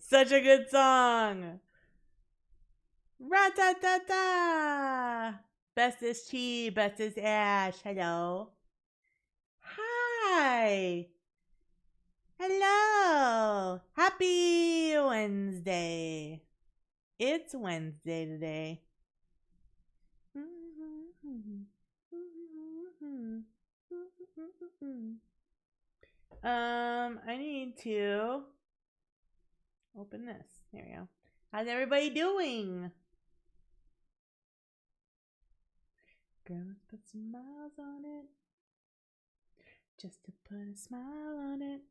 Such a good song. Ra-ta-ta-ta. Best is Chi, best is Ash. Hello. Hi. Hello. Happy Wednesday. It's Wednesday today. I need to open this. There we go. How's everybody doing? Girl, let's put some smiles on it. Just to put a smile on it.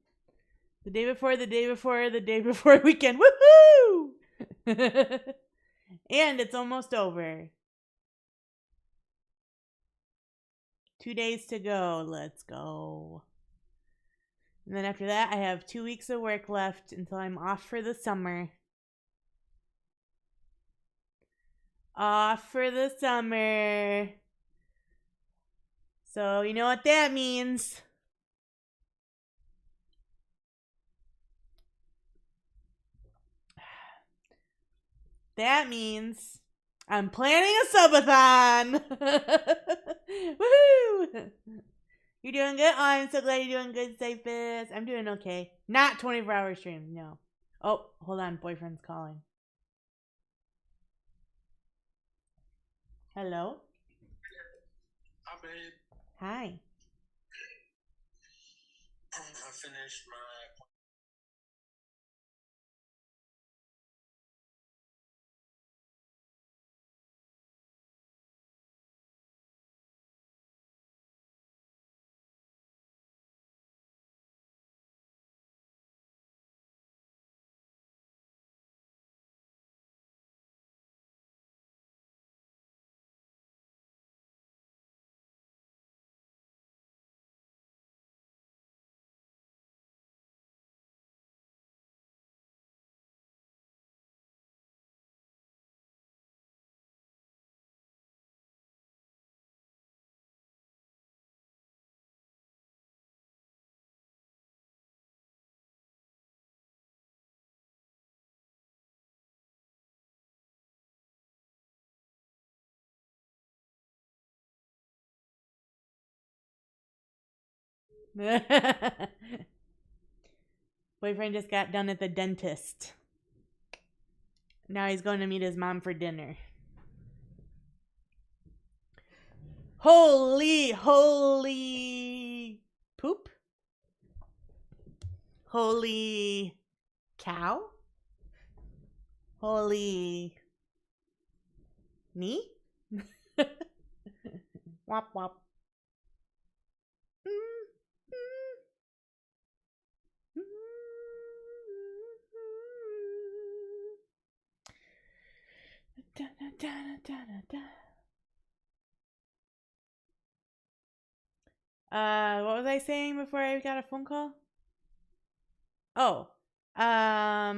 The day before weekend. Woohoo! And it's almost over. 2 days to go. Let's go. And then after that, I have 2 weeks of work left until I'm off for the summer. Off for the summer. So, you know what that means. That means I'm planning a subathon. Woohoo! You're doing good? Oh, I'm so glad you're doing good, ChiiFett. I'm doing okay. Not 24-hour stream, no. Oh, hold on. Boyfriend's calling. Hello? Hi, babe. Hi. I finished my... Boyfriend just got done at the dentist. Now he's going to meet his mom for dinner. Holy poop? Holy cow? Holy me? Wop wop. What was I saying before I got a phone call? Oh, yeah,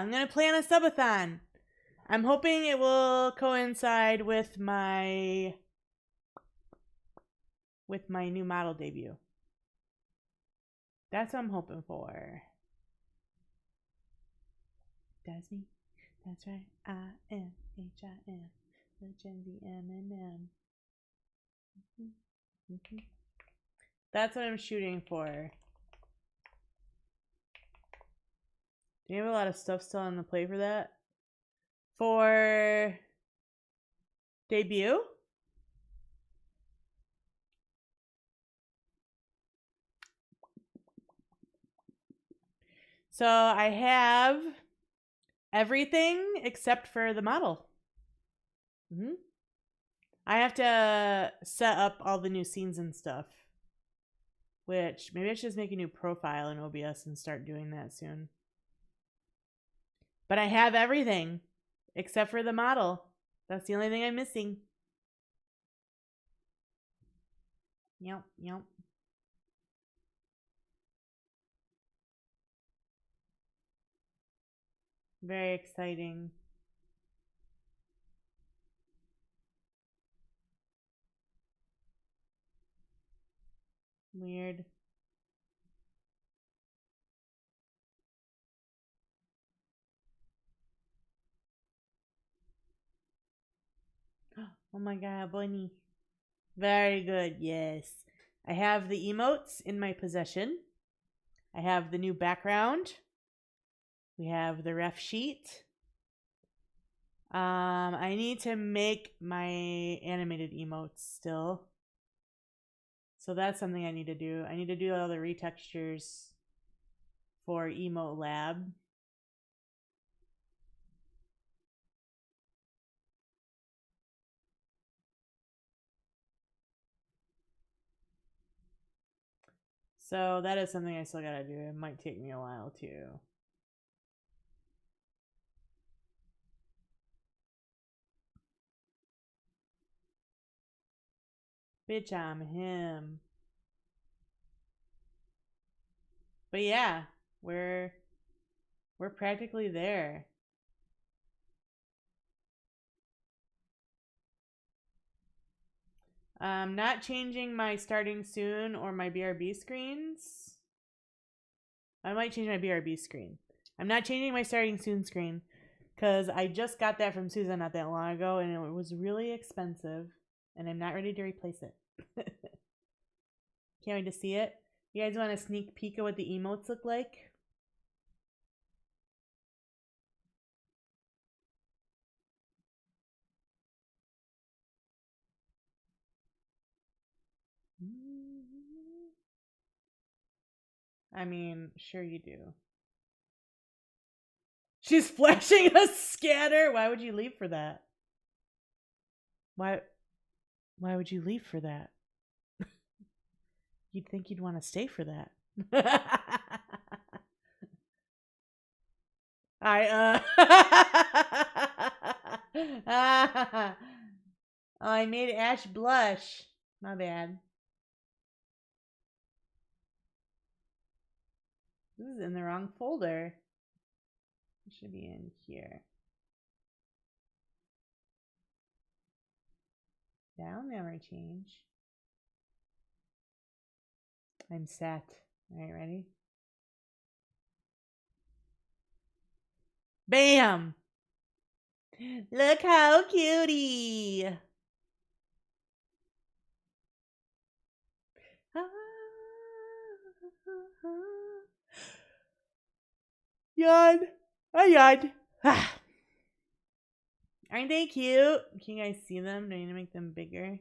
I'm gonna plan a subathon. I'm hoping it will coincide with my new model debut. That's what I'm hoping for. That's me. That's right. I-M-H-I-M. The Gen Z M&M. That's what I'm shooting for. Do you have a lot of stuff still on the plate for that? For debut? So I have everything except for the model. I have to set up all the new scenes and stuff. Which, maybe I should just make a new profile in OBS and start doing that soon. But I have everything except for the model. That's the only thing I'm missing. Yep. Very exciting. Weird. Oh my god, bunny. Very good, yes. I have the emotes in my possession. I have the new background. We have the ref sheet. I need to make my animated emotes still. So that's something I need to do. I need to do all the retextures for Emote Lab. So that is something I still gotta do. It might take me a while too. Bitch, I'm him. But yeah, we're practically there. Not changing my starting soon or my BRB screens. I might change my BRB screen. I'm not changing my starting soon screen because I just got that from Susan not that long ago and it was really expensive and I'm not ready to replace it. Can't wait to see it. You guys want a sneak peek of what the emotes look like? I mean, sure you do. She's flashing a scanner. Why would you leave for that? Why would you leave for that? You'd think you'd want to stay for that. Oh, I made Ash blush. My bad. This is in the wrong folder. It should be in here. That'll never change. I'm set. Alright, ready? Bam! Look how cutie! Yawn. I yawned. Aren't they cute? Can you guys see them? Do I need to make them bigger?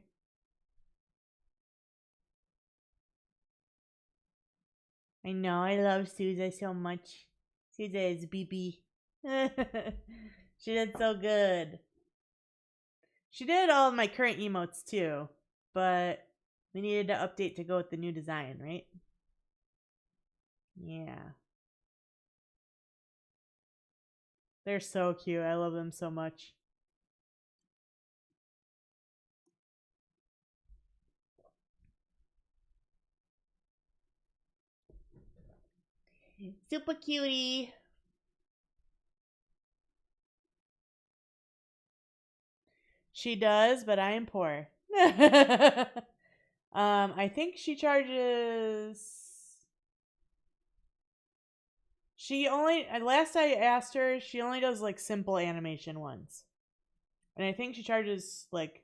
I know, I love Suiika so much. Suiika is BB. She did so good. She did all of my current emotes too, but we needed to update to go with the new design, right? Yeah. They're so cute. I love them so much. Super cutie. She does, but I am poor. I think she charges. She only, last I asked her, she only does like simple animation ones. And I think she charges like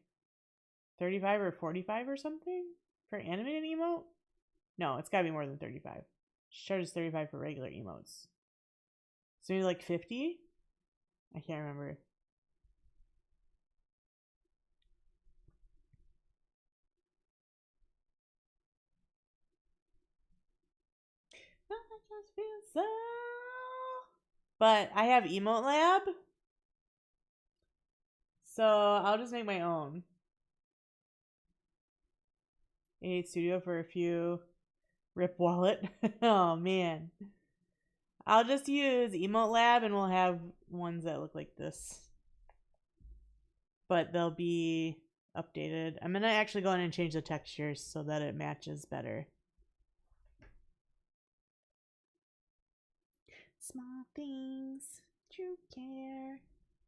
35 or 45 or something for animated emote. No, it's gotta be more than 35. She charges 35 for regular emotes. So maybe like 50? I can't remember. I just feel so. But I have Emote Lab. So I'll just make my own. 88 Studio for a few. Rip wallet. Oh man. I'll just use Emote Lab and we'll have ones that look like this. But they'll be updated. I'm gonna actually go in and change the textures so that it matches better. Small things. True care.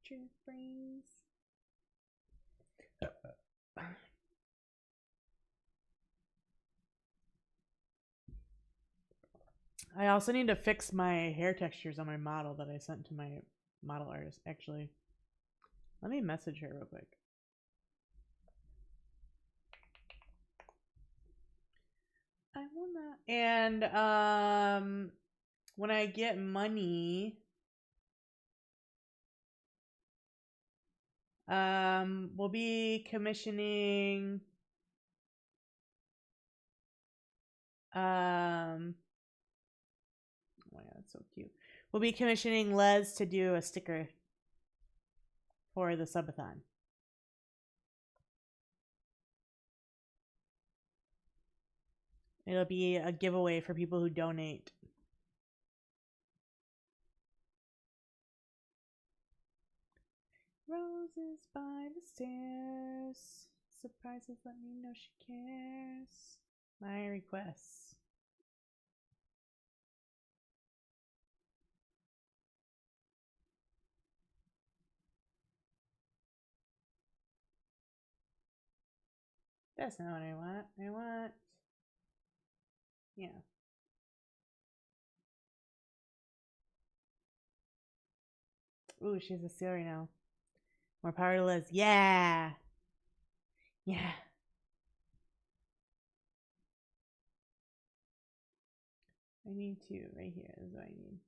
True freeze. I also need to fix my hair textures on my model that I sent to my model artist. Actually, let me message her real quick. I wanna. And when I get money, we'll be commissioning oh my god, that's so cute. We'll be commissioning Les to do a sticker for the subathon. It'll be a giveaway for people who donate. Roses by the stairs. Surprises, let me know she cares. My requests. That's not what I want. I want. Yeah. Ooh, she's a seal right now. More power to Liz. Yeah. Yeah. I need to. Right here is what I need.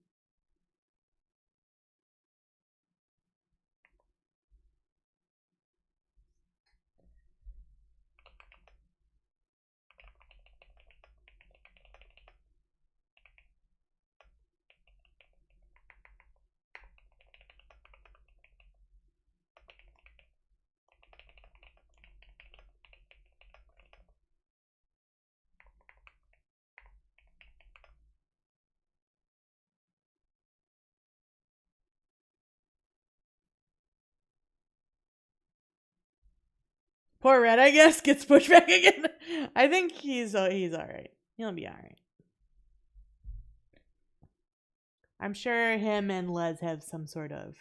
Poor Red, I guess, gets pushed back again. I think he's all right. He'll be all right. I'm sure him and Les have some sort of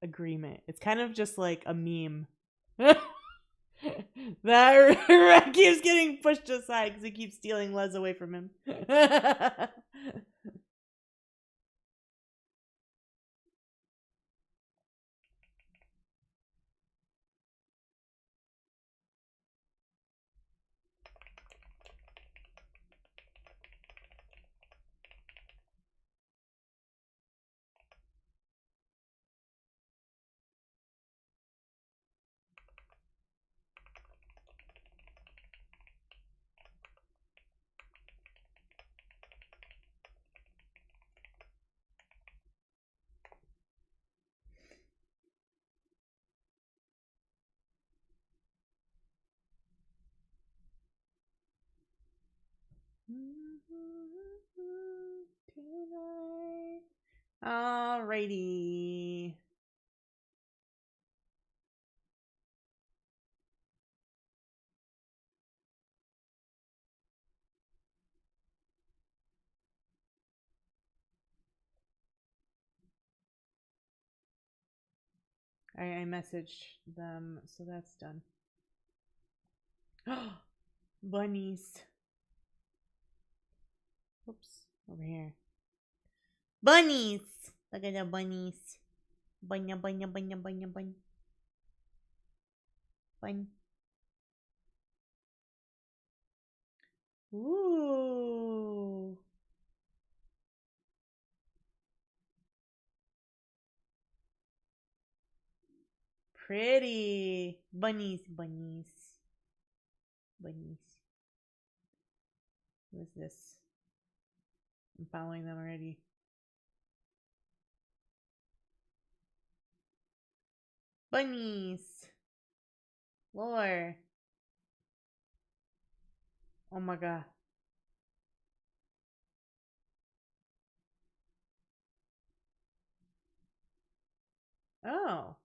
agreement. It's kind of just like a meme. That Red keeps getting pushed aside because he keeps stealing Les away from him. Tonight. Alrighty. I messaged them, so that's done. Bunnies. Oops, over here. Bunnies! Look at the bunnies. Bunya, bunya, bunya, bunya, bun. Bun. Ooh. Pretty. Bunnies, bunnies. Bunnies. What is this? I'm following them already. Bunnies. Lore. Oh my god. Oh.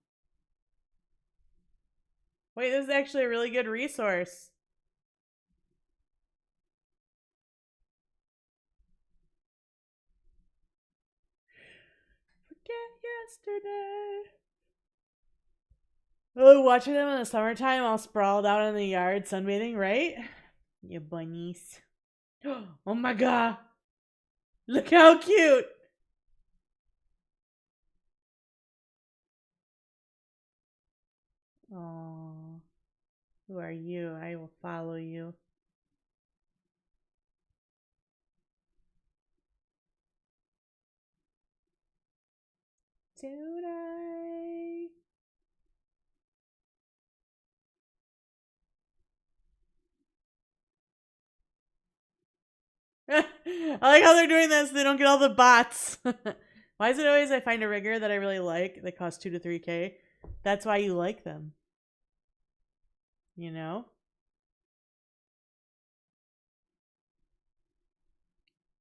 Wait, this is actually a really good resource. Forget yesterday. Oh, watching them in the summertime all sprawled out in the yard sunbathing, right? You bunnies. Oh my god. Look how cute. Oh, who are you? I will follow you. Tonight. I like how they're doing this. They don't get all the bots. Why is it always I find a rigger that I really like that costs 2 to 3K? That's why you like them. You know?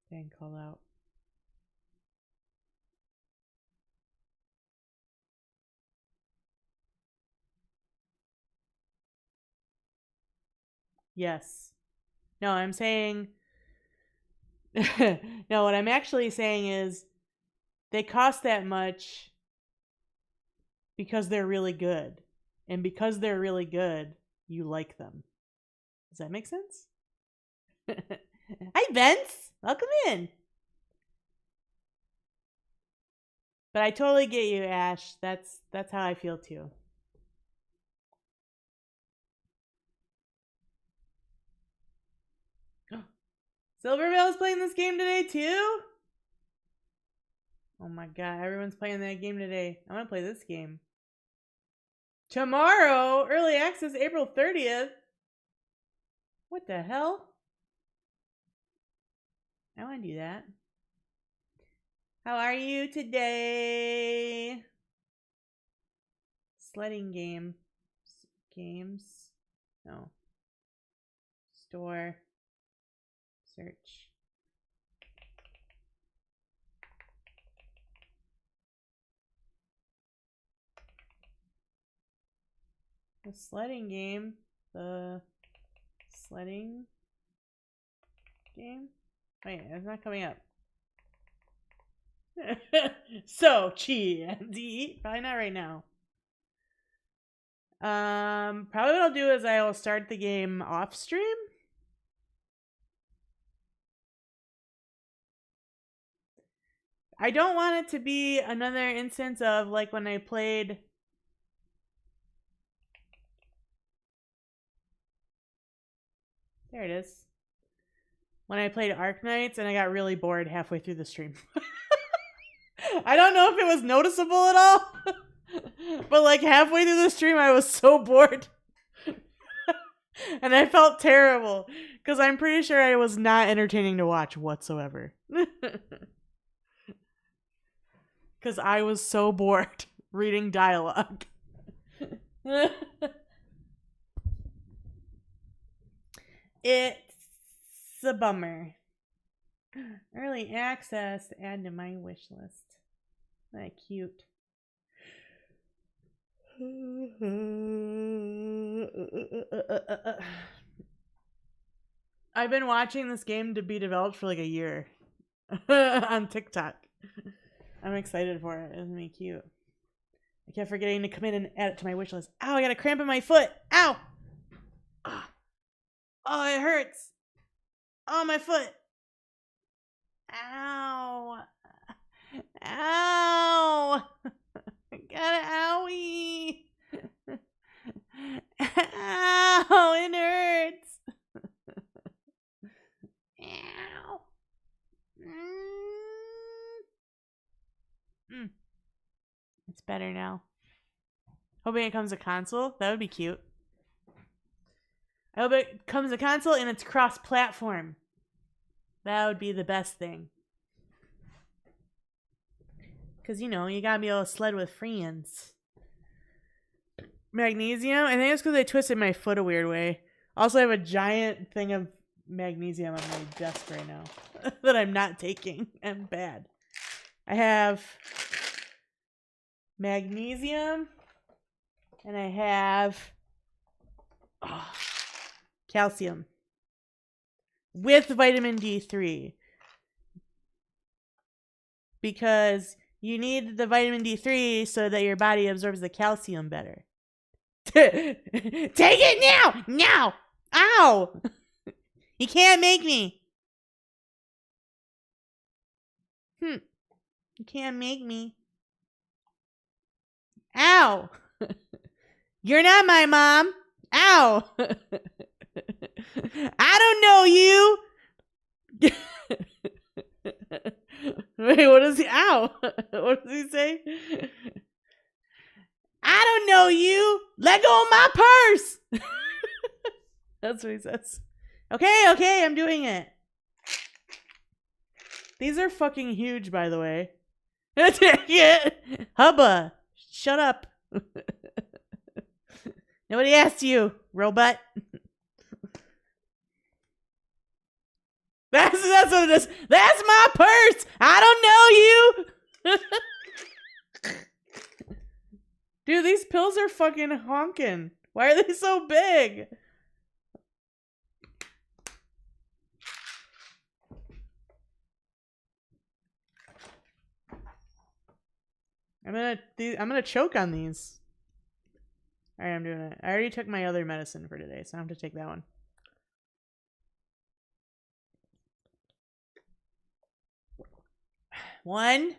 Dang, call out. Yes. No, I'm saying. No, what I'm actually saying is they cost that much because they're really good. And because they're really good, you like them. Does that make sense? Hi, Vince. Welcome in. But I totally get you, Ash. That's how I feel too. Silvervale's playing this game today too? Oh my god, everyone's playing that game today. I want to play this game. Tomorrow, early access, April 30th. What the hell? I want to do that. How are you today? Sledding game. Games. No. Store. Search. The sledding game. The sledding game? Wait, it's not coming up. So, Chi, probably not right now. Probably what I'll do is I will start the game off stream. I don't want it to be another instance of like when I played. There it is. When I played Ark Knights and I got really bored halfway through the stream. I don't know if it was noticeable at all. But like halfway through the stream I was so bored. And I felt terrible. Because I'm pretty sure I was not entertaining to watch whatsoever. Because I was so bored reading dialogue. It's a bummer. Early access to add to my wish list. That cute. I've been watching this game to be developed for like a year on TikTok. I'm excited for it. It's gonna be cute. I kept forgetting to come in and add it to my wish list. Ow, I got a cramp in my foot. Ow! Oh, it hurts. Oh, my foot. Ow. Ow. I got an owie. Ow, it hurts. Ow. It's better now. Hoping it comes a console. That would be cute. I hope it comes a console and it's cross-platform. That would be the best thing. Because, you know, you gotta be able to sled with friends. Magnesium? I think it's because I twisted my foot a weird way. Also, I have a giant thing of magnesium on my desk right now that I'm not taking. I'm bad. I have magnesium and I have calcium with vitamin D3 because You need the vitamin D3 so that your body absorbs the calcium better. Take it now! Now! Ow! You can't make me. You can't make me. Ow! You're not my mom. Ow! I don't know you. Wait, what is he? Ow! What does he say? I don't know you. Let go of my purse. That's what he says. Okay, I'm doing it. These are fucking huge, by the way. Yeah. Hubba, shut up. Nobody asked you, robot. That's what it is. That's my purse. I don't know you. Dude, these pills are fucking honking. Why are they so big? I'm gonna choke on these. All right, I'm doing it. I already took my other medicine for today, so I have to take that one. One.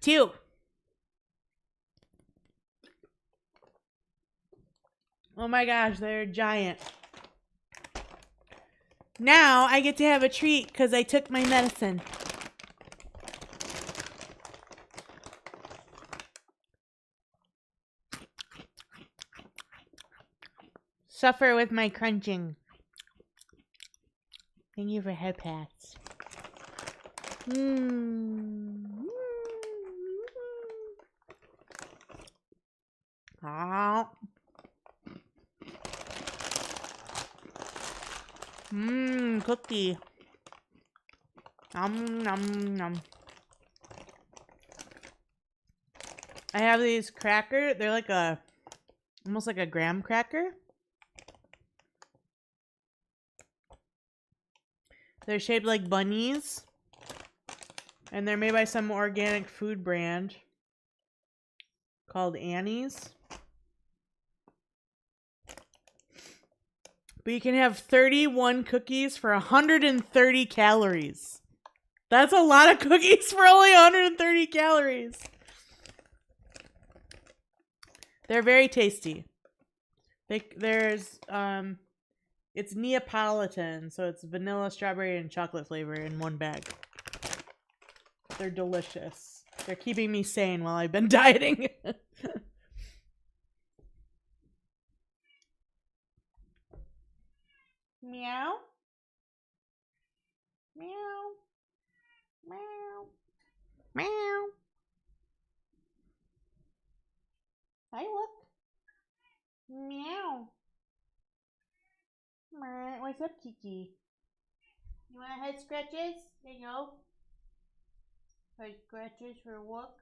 Two. Oh my gosh, they're giant. Now I get to have a treat because I took my medicine. Suffer with my crunching. Thank you for head pats. Ah. Cookie. Nom. I have these crackers. They're like almost like a graham cracker. They're shaped like bunnies. And they're made by some organic food brand called Annie's. But you can have 31 cookies for 130 calories. That's a lot of cookies for only 130 calories. They're very tasty. It's Neapolitan, so it's vanilla, strawberry, and chocolate flavor in one bag. They're delicious. They're keeping me sane while I've been dieting. Meow. Meow. Meow. Meow. Hi, look. Meow. What's up, Kiki? You want head scratches? There you go. Head scratches for a walk.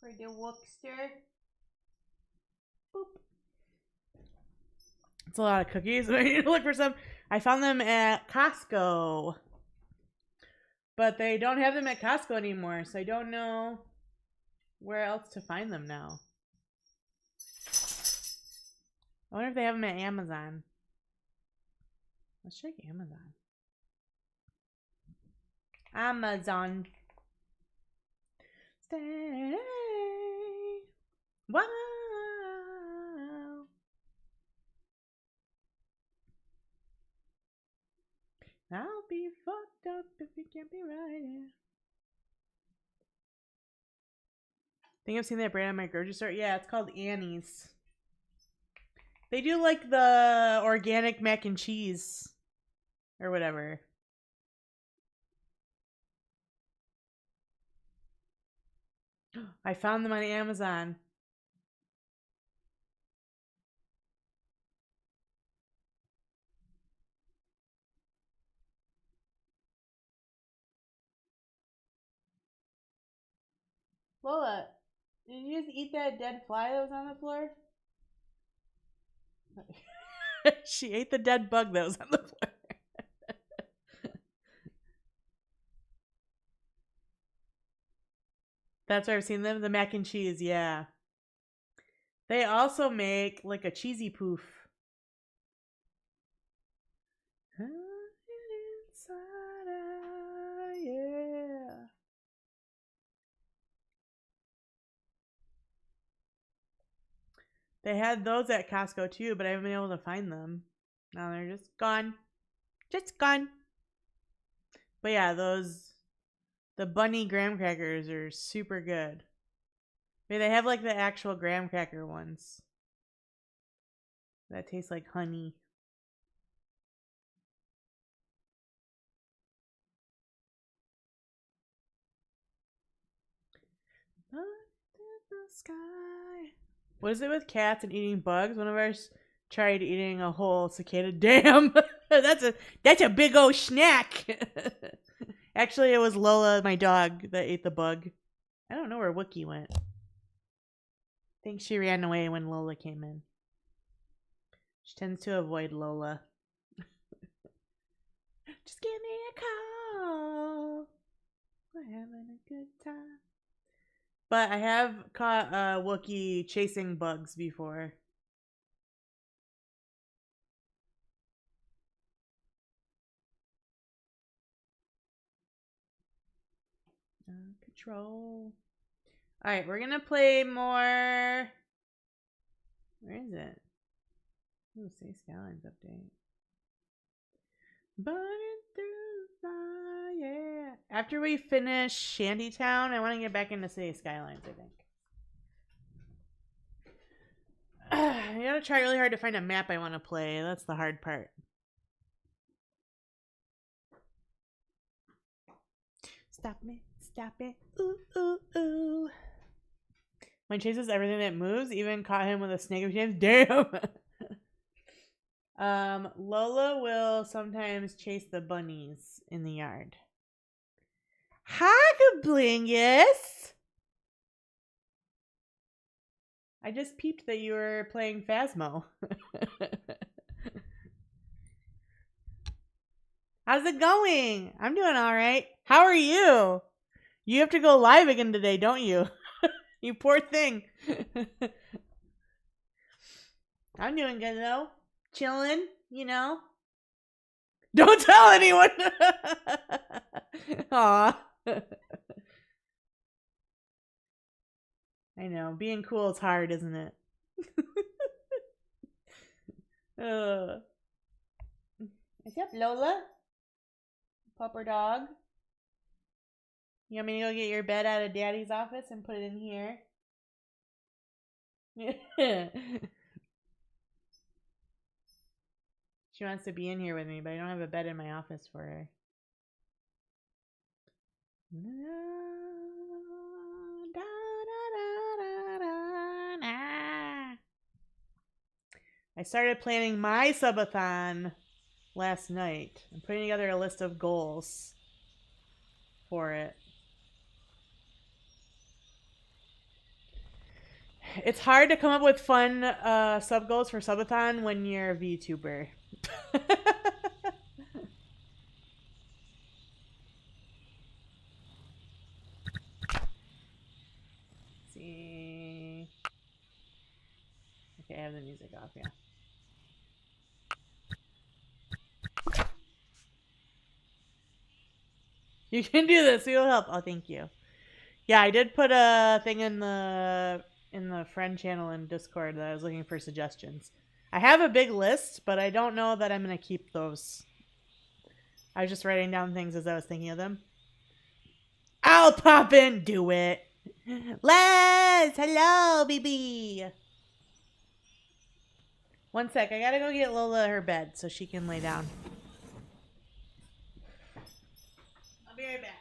For the walkster. Boop. It's a lot of cookies. I need to look for some. I found them at Costco. But they don't have them at Costco anymore, so I don't know where else to find them now. I wonder if they have them at Amazon. Let's check Amazon. Amazon. Stay. Wow. I'll be fucked up if you can't be right. Think I've seen that brand at my grocery store. Yeah, it's called Annie's. They do like the organic mac and cheese or whatever. I found them on Amazon. Lola, did you just eat that dead fly that was on the floor? She ate the dead bug that was on the floor. That's where I've seen them. The mac and cheese, yeah. They also make like a cheesy poof. Yeah. They had those at Costco too, but I haven't been able to find them. Now they're just gone. Just gone. But yeah, the bunny graham crackers are super good. Maybe they have like the actual graham cracker ones that taste like honey. Up in the sky. What is it with cats and eating bugs? One of ours tried eating a whole cicada. Damn, that's a big old snack. Actually, it was Lola, my dog, that ate the bug. I don't know where Wookie went. I think she ran away when Lola came in. She tends to avoid Lola. Just give me a call. We're having a good time. But I have caught a Wookiee chasing bugs before. Control. Alright, we're gonna play more. Where is it? Ooh, say Skylines update. Burning through fire, yeah. After we finish Shanty Town, I want to get back into City Skylines, I think. I gotta try really hard to find a map I want to play. That's the hard part. Stop me, stop it. Ooh, ooh, ooh. When chases everything that moves, even caught him with a snake of James. Damn. Lola will sometimes chase the bunnies in the yard. Hi, Kablingus. I just peeped that you were playing Phasmo. How's it going? I'm doing all right. How are you? You have to go live again today, don't you? You poor thing. I'm doing good though. Chilling, you know. Don't tell anyone. Aw. I know. Being cool is hard, isn't it? Is that Lola? Pupper dog? You want me to go get your bed out of Daddy's office and put it in here? She wants to be in here with me, but I don't have a bed in my office for her. I started planning my subathon last night. I'm putting together a list of goals for it. It's hard to come up with fun sub goals for subathon when you're a VTuber. See. Okay, I have the music off, yeah. You can do this. It'll help. Oh, thank you. Yeah, I did put a thing in the friend channel in Discord that I was looking for suggestions. I have a big list, but I don't know that I'm gonna keep those. I was just writing down things as I was thinking of them. I'll pop in. Do it. Les, hello, BB. One sec. I gotta go get Lola her bed so she can lay down. I'll be right back.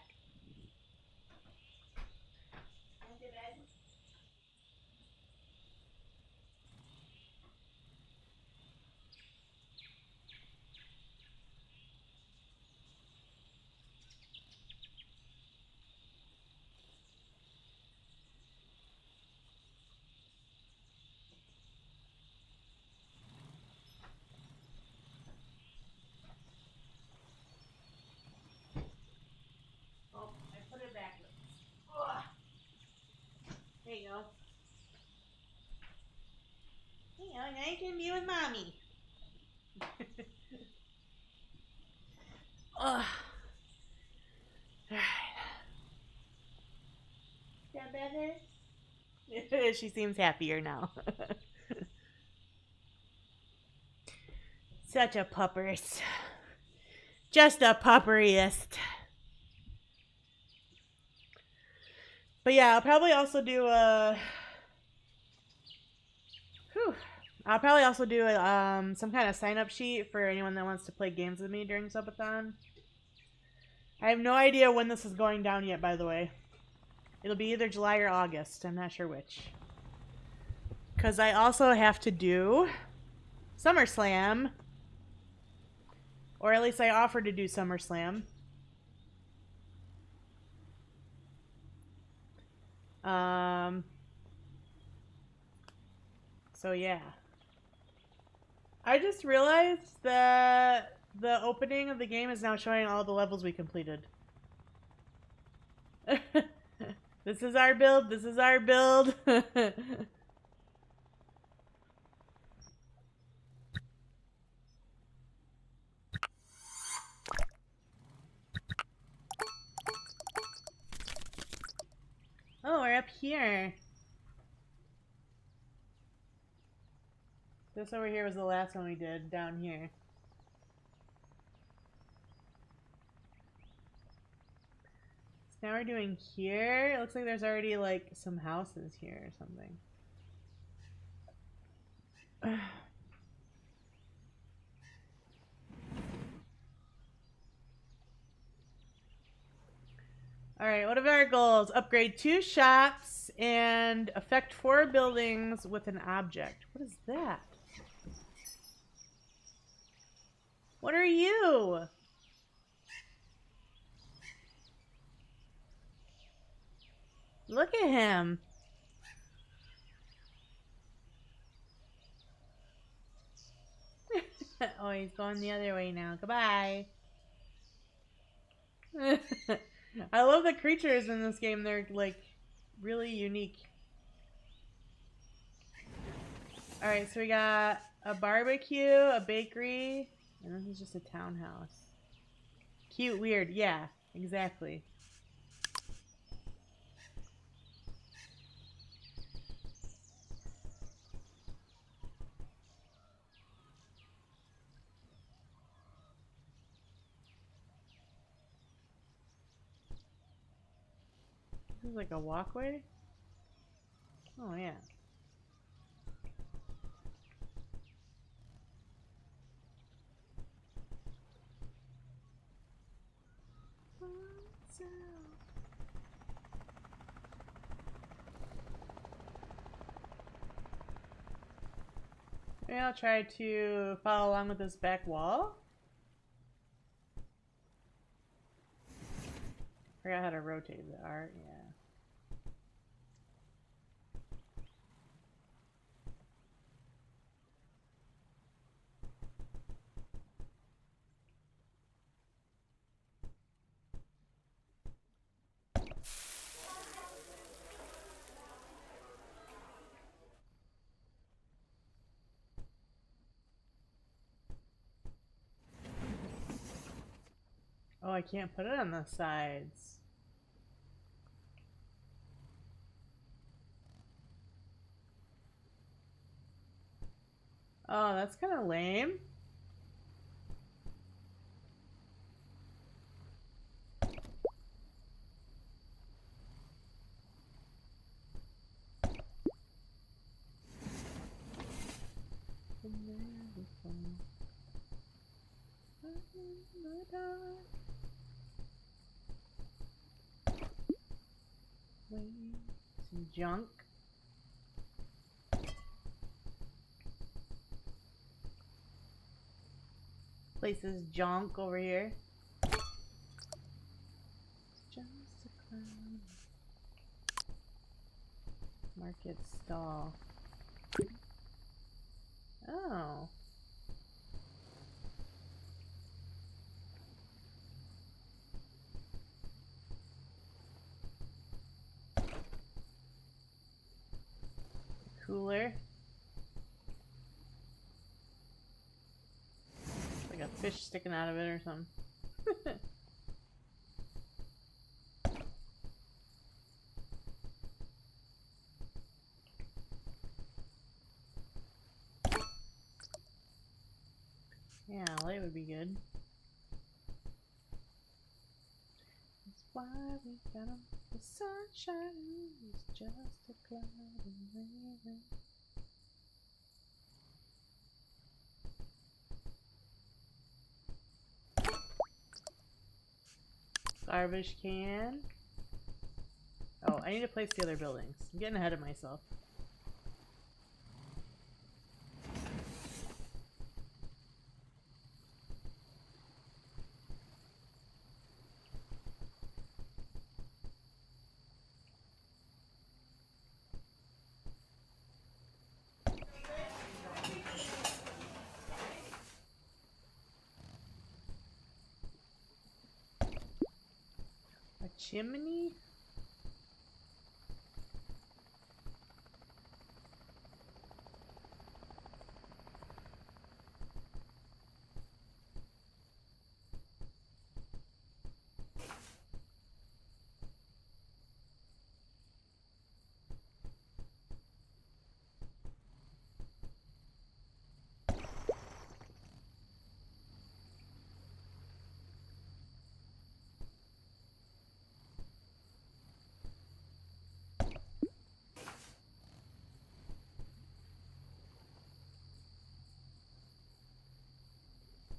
now you can be with mommy. Ugh. Alright. That better? She seems happier now. Such a puppers. Just a pupperiest. But yeah, I'll probably also do a... Whew. I'll probably also do a, some kind of sign-up sheet for anyone that wants to play games with me during Subathon. I have no idea when this is going down yet, by the way. It'll be either July or August. I'm not sure which. Because I also have to do SummerSlam. Or at least I offered to do SummerSlam. So yeah. I just realized that the opening of the game is now showing all the levels we completed. This is our build. This is our build. Oh, we're up here. This over here was the last one we did, down here. So now we're doing here. It looks like there's already like some houses here or something. Alright, what are our goals? Upgrade 2 shops and affect 4 buildings with an object. What is that? What are you? Look at him. Oh, he's going the other way now. Goodbye. I love the creatures in this game. They're like really unique. Alright, so we got a barbecue, a bakery, and this is just a townhouse. Cute, weird. Yeah, exactly. This is like a walkway? Oh, yeah. Maybe I'll try to follow along with this back wall. Forgot how to rotate the art, yeah. Oh, I can't put it on the sides. Oh, that's kind of lame. Some junk. Places junk over here. Just a clown. Market stall. Oh. Cooler. Like a fish sticking out of it or something. Yeah, light would be good. That's why we got 'em. The sunshine is just a cloud and rain. Garbage can. Oh, I need to place the other buildings. I'm getting ahead of myself. A chimney?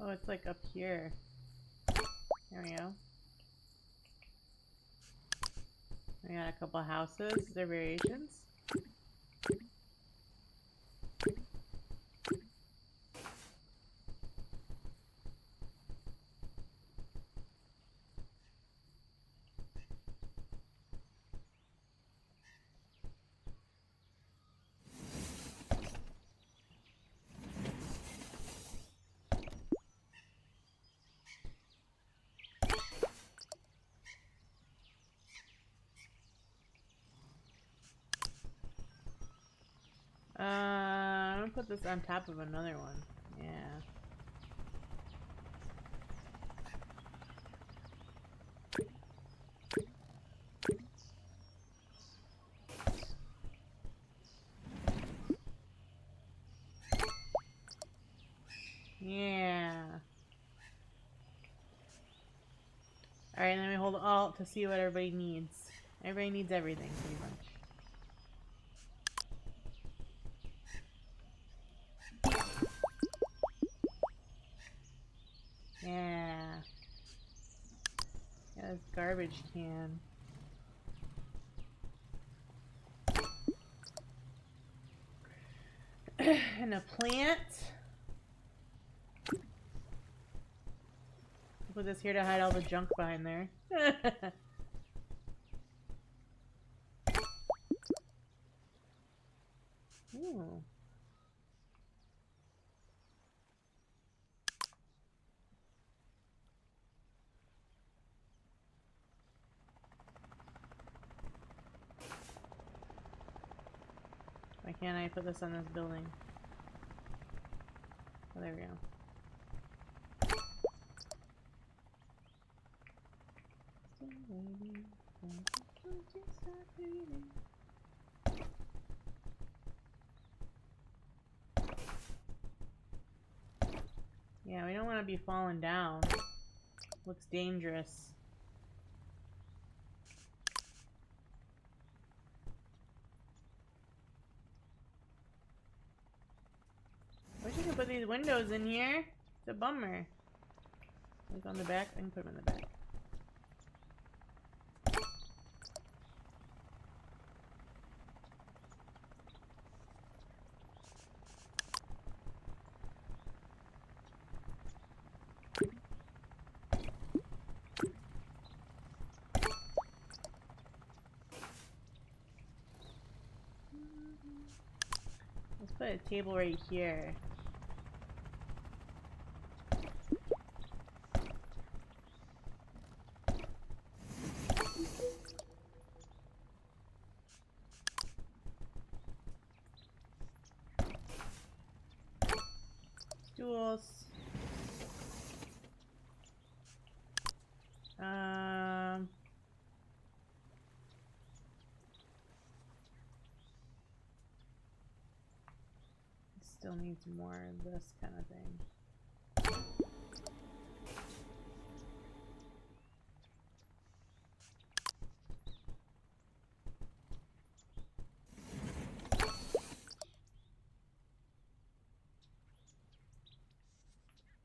Oh, it's like up here. There we go. I got a couple houses. Is there variations? I'm gonna put this on top of another one. Yeah. Yeah. Alright, and then we hold Alt to see what everybody needs. Everybody needs everything, pretty much. Yeah. Yeah, this garbage can. And a plant. Put this here to hide all the junk behind there. Ooh. Why can't I put this on this building? Oh, there we go. Yeah, we don't want to be falling down. Looks dangerous. Wish you could put these windows in here. It's a bummer. Like on the back, I can put them in the back. Let's put a table right here. Stools. Still needs more of this kind of thing.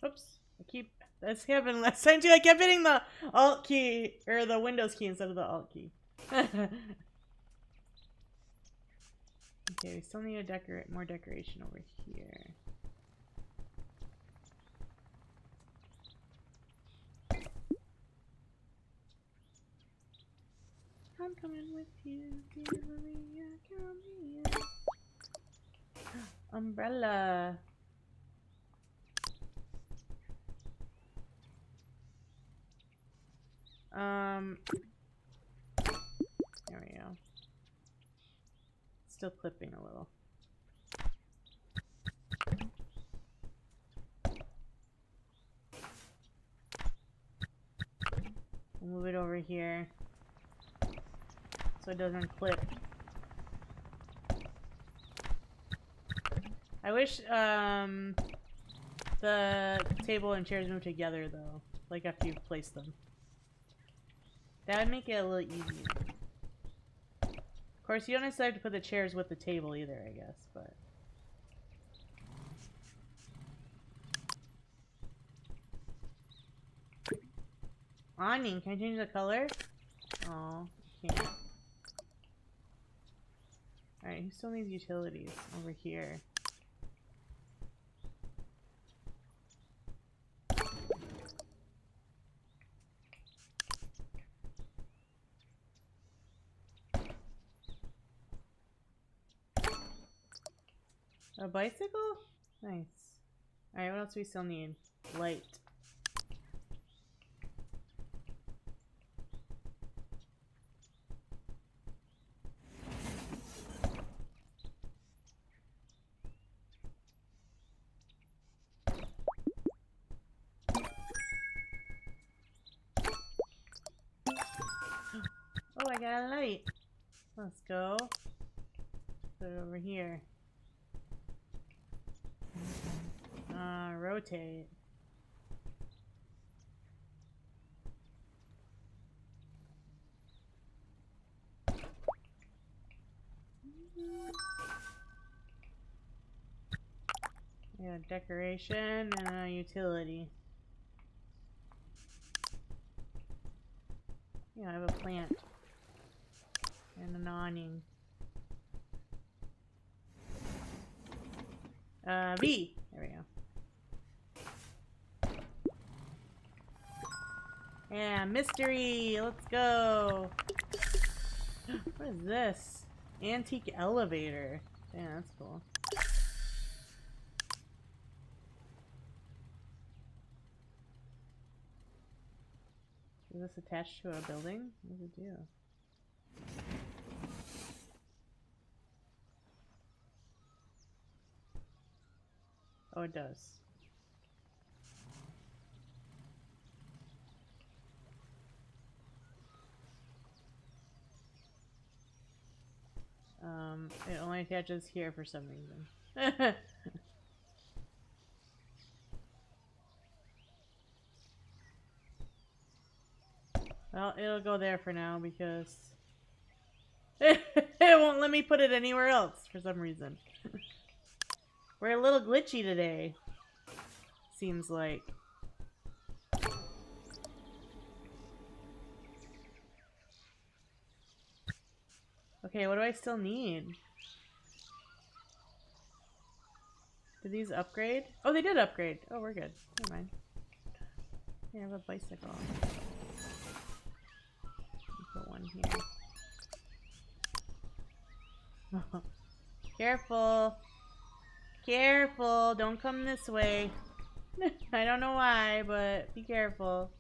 Oops. That's happened last time too. I kept hitting the Alt key, or the Windows key instead of the Alt key. Okay, we still need to more decoration over here. I'm coming with you, dear Maria, come here. Umbrella. There we go. Still clipping a little. We'll move it over here so it doesn't clip. I wish the table and chairs move together though, like after you've placed them. That would make it a little easier. Of course, you don't necessarily have to put the chairs with the table either, I guess, but... Awning, can I change the color? Oh, can't. Alright, who still needs utilities? Over here. A bicycle? Nice. Alright, what else do we still need? Light. Oh, I got a light. Let's go. Put it over here. Rotate. Yeah, decoration and a utility. Yeah, I have a plant. And an awning. V! There we go. Yeah, mystery! Let's go! What is this? Antique elevator. Yeah, that's cool. Is this attached to a building? What does it do? Oh, it does. It only attaches here for some reason. Well, it'll go there for now because it won't let me put it anywhere else for some reason. We're a little glitchy today. Seems like. Okay, what do I still need? Did these upgrade? Oh, they did upgrade. Oh, we're good. Never mind. Yeah, I have a bicycle. Put one here. Careful. Careful. Don't come this way. I don't know why, but be careful.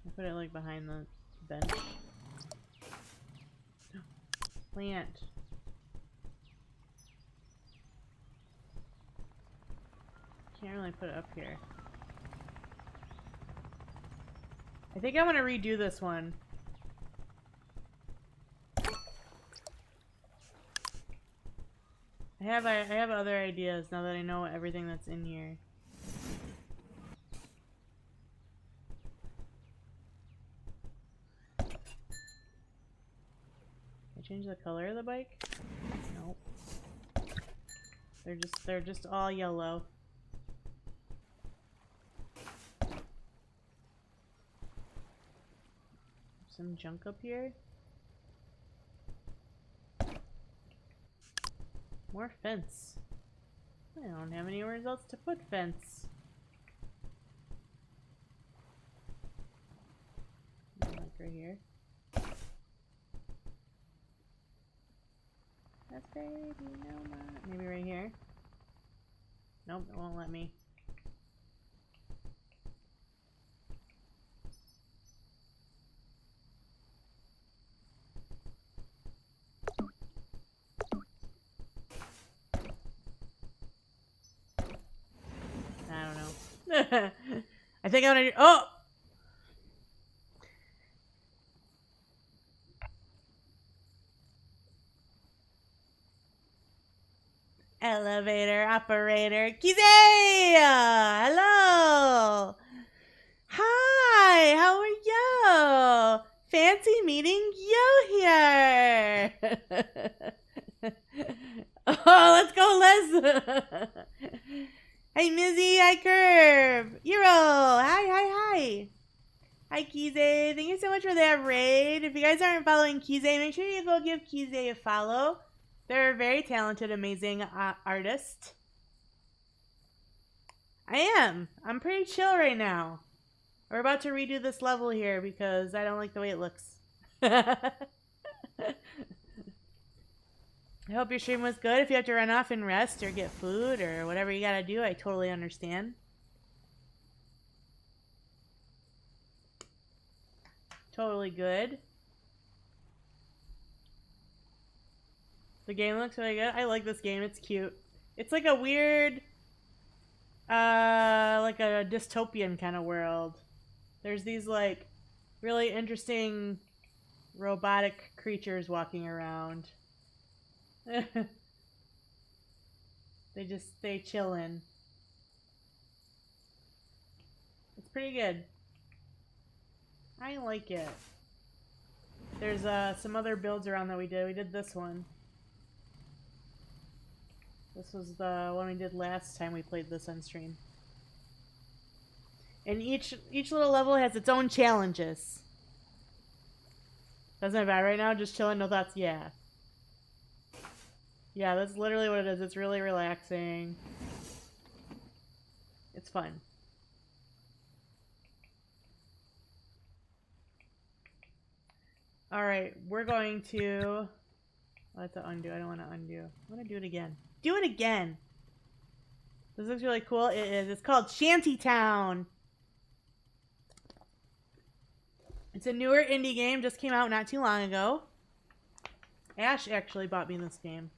I put it like behind the bench. Plant. Can't really put it up here. I think I want to redo this one. I have other ideas now that I know everything that's in here. Can I change the color of the bike? Nope. They're just all yellow. Some junk up here. More fence. I don't have anywhere else to put fence. Like right here. That's baby, no more. Maybe right here. Nope, it won't let me. I don't know. I think I'm gonna. Oh! Elevator operator. Kizay! Hello! Hi! How are you? Fancy meeting you here! Oh, let's go, Les! Hi, Mizzy! Hi, Curve! Euro! Hi! Hi, Kizay! Thank you so much for that raid. If you guys aren't following Kizay, make sure you go give Kizay a follow. They're a very talented, amazing artist. I am. I'm pretty chill right now. We're about to redo this level here because I don't like the way it looks. I hope your stream was good. If you have to run off and rest or get food or whatever you gotta do, I totally understand. Totally good. The game looks really good. I like this game. It's cute. It's like a weird, like a dystopian kind of world. There's these like really interesting robotic creatures walking around. They just stay chillin'. It's pretty good. I like it. There's some other builds around that we did. We did this one. This was the one we did last time we played this on stream. And each little level has its own challenges. That's not bad right now, just chilling, no thoughts, yeah. Yeah, that's literally what it is. It's really relaxing. It's fun. Alright, we're going to... I have to undo. I don't want to undo. I want to do it again. Do it again! This looks really cool. It is. It's called Shanty Town. It's a newer indie game. Just came out not too long ago. Ash actually bought me this game,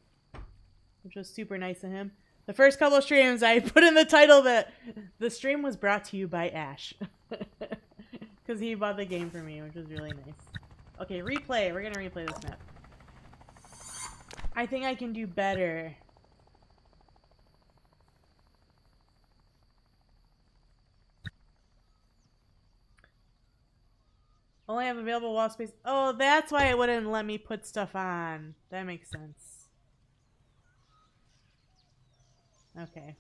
which was super nice of him. The first couple of streams, I put in the title that the stream was brought to you by Ash. Because he bought the game for me, which was really nice. Okay, replay. We're going to replay this map. I think I can do better. Only have available wall space. Oh, that's why it wouldn't let me put stuff on. That makes sense. Okay.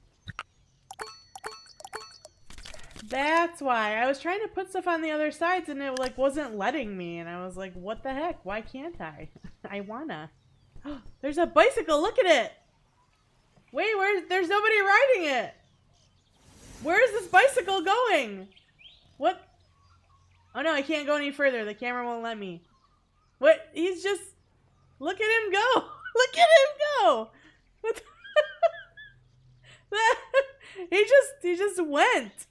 That's why. I was trying to put stuff on the other sides and it like wasn't letting me. And I was like, what the heck? Why can't I? I wanna. There's a bicycle. Look at it. Wait, there's nobody riding it. Where is this bicycle going? What? Oh no, I can't go any further. The camera won't let me. What? He's just... Look at him go! Look at him go! What the... he just went.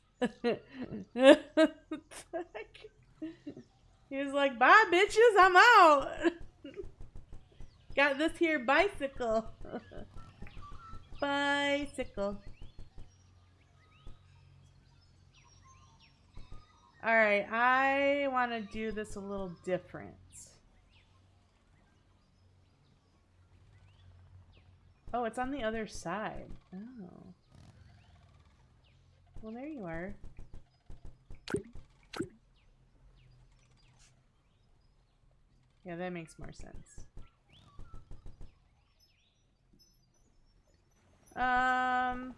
He was like, bye bitches, I'm out. Got this here bicycle. Bicycle. Alright, I want to do this a little different. Oh, it's on the other side. Oh. Well, there you are. Yeah, that makes more sense. Well,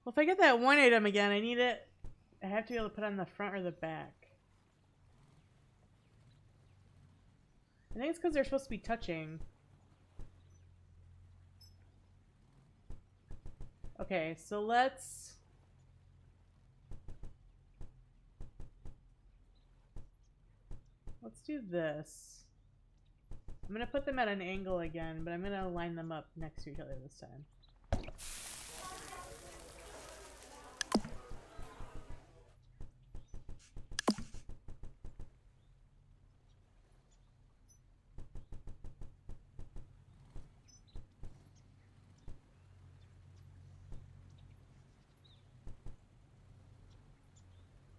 if I get that one item again, I need it. I have to be able to put it on the front or the back. I think it's because they're supposed to be touching. Okay, so let's do this. I'm gonna put them at an angle again, but I'm gonna line them up next to each other this time.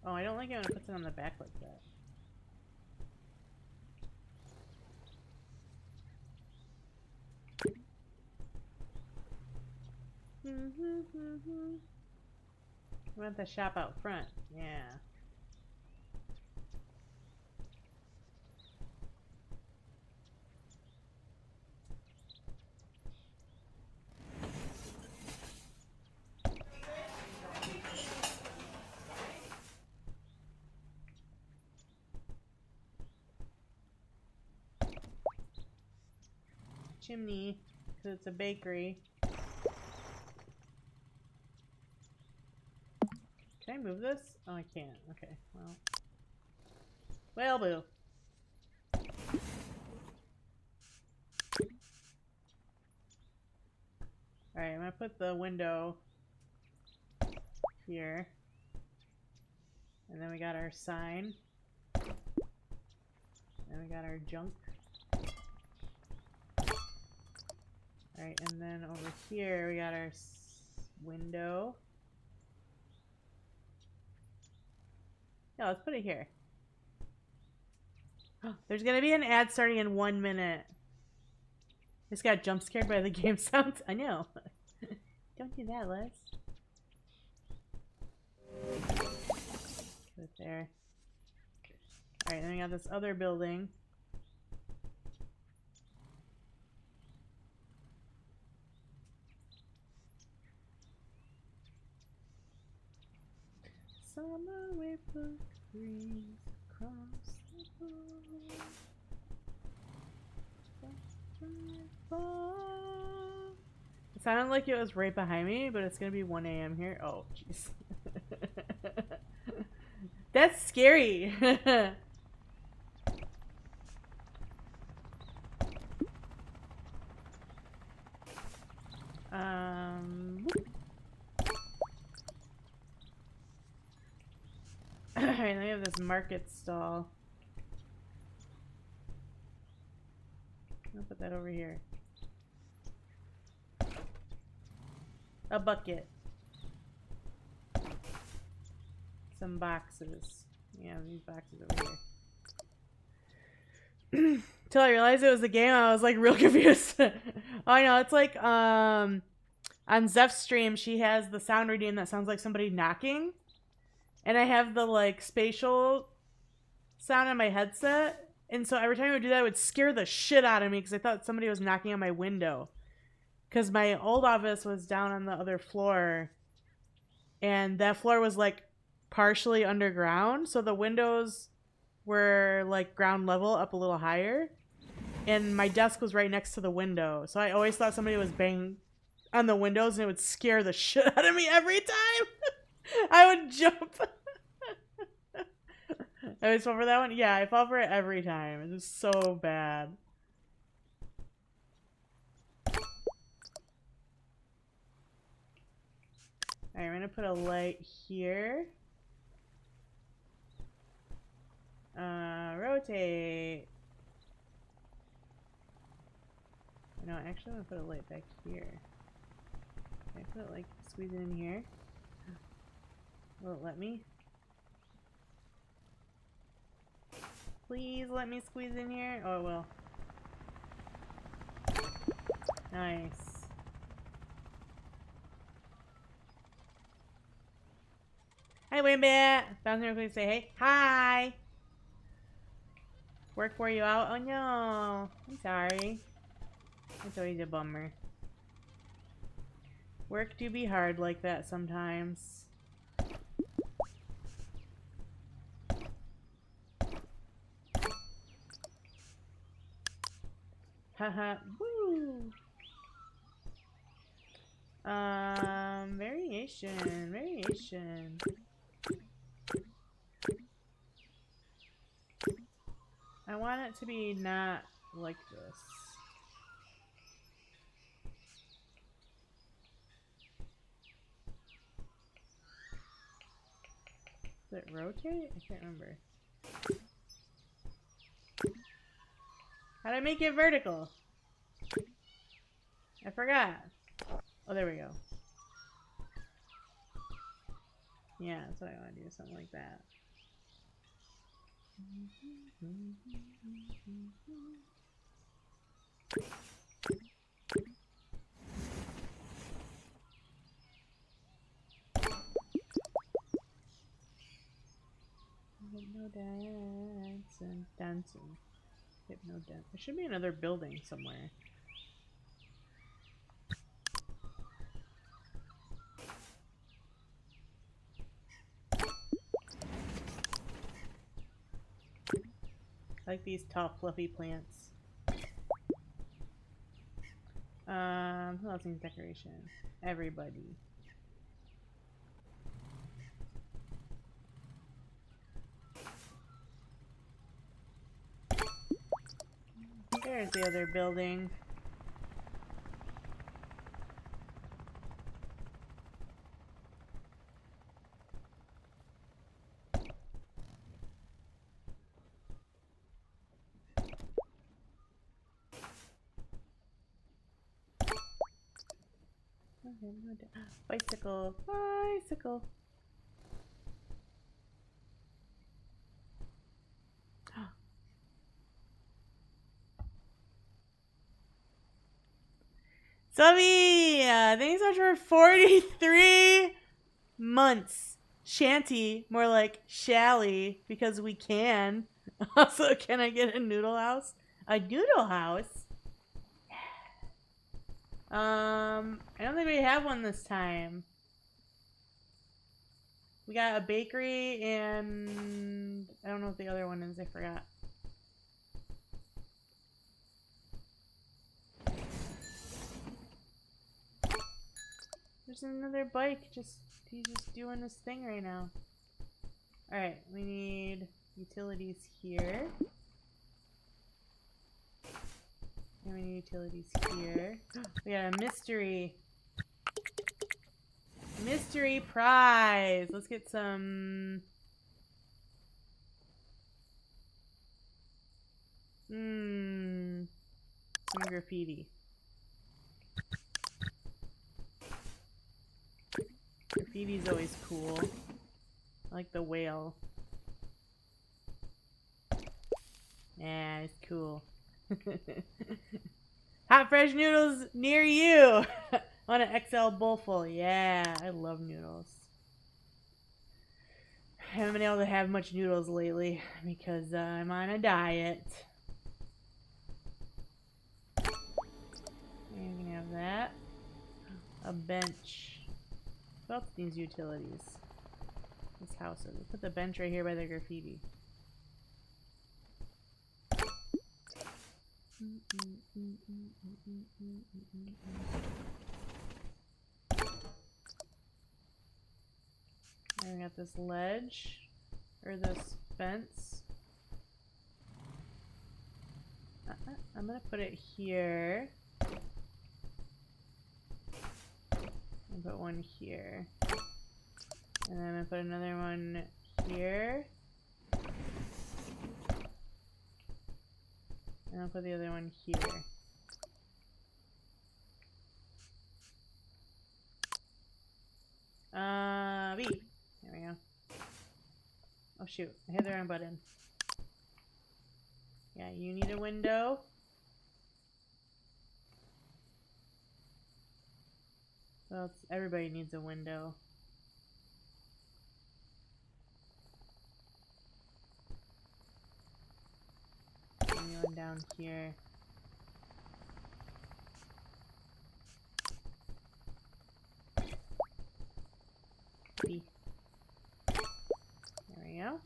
Oh, I don't like it when it puts it on the back like that. I want the shop out front. Yeah. Chimney, because it's a bakery. Can I move this? Oh, I can't. Okay, well. Well, boo. Alright, I'm gonna put the window here. And then we got our sign. And we got our junk. Alright, and then over here we got our window. Yeah, let's put it here. There's gonna be an ad starting in 1 minute. Just got jump scared by the game sounds. I know. Don't do that, Les. Put it there. Alright, then we got this other building. Summer ripple breeze across the board. It sounded like it was right behind me, but it's gonna be 1 a.m. here. Oh, jeez. That's scary. Alright, then we have this market stall. I'll put that over here. A bucket. Some boxes. Yeah, these boxes over here. Till I realized it was a game, I was like real confused. Oh, I know, it's like on Zeph's stream, she has the sound redeem that sounds like somebody knocking. And I have the like spatial sound on my headset. And so every time I would do that, it would scare the shit out of me because I thought somebody was knocking on my window. Because my old office was down on the other floor. And that floor was like partially underground. So the windows were like ground level up a little higher. And my desk was right next to the window. So I always thought somebody was banging on the windows and it would scare the shit out of me every time. I would jump. I always fall for that one? Yeah, I fall for it every time. It's just so bad. Alright, I'm gonna put a light here. Rotate. No, actually I'm gonna put a light back here. Can I put it like squeeze it in here? Will it let me? Please let me squeeze in here. Oh, it will. Nice. Hi, Wimbit. Bouncing real quick to say hey. Hi. Work wore you out? Oh no. I'm sorry. It's always a bummer. Work do be hard like that sometimes. Haha. Woo. Variation. I want it to be not like this. Does it rotate? I can't remember. How do I make it vertical? I forgot. Oh, there we go. Yeah, that's what I want to do. Something like that. Hypno dancing. Hypno dance. There should be another building somewhere. I like these tall, fluffy plants. Who else needs decoration? Everybody. There's the other building. Bicycle. Bicycle. Subby! Thanks so much for 43 months. Shanty, more like Shally, because we can. Also, can I get a noodle house? A noodle house? I don't think we have one this time. We got a bakery and I don't know what the other one is. I forgot. There's another bike. He's just doing his thing right now. All right, we need utilities here. And we need utilities here. We got a mystery. Mystery prize. Let's get some... some graffiti. Graffiti's always cool. I like the whale. Yeah, it's cool. Hot fresh noodles near you. On an XL bowlful. Yeah, I love noodles. I haven't been able to have much noodles lately because I'm on a diet. You can have that. A bench. What else needs utilities? This house. We'll put the bench right here by the graffiti. And we got this ledge, or this fence. I'm gonna put it here. And put one here. And then I'm gonna put another one here. And I'll put the other one here. B. There we go. Oh shoot, I hit the wrong button. Yeah, you need a window. Well, everybody needs a window. Anyone down here? There we go.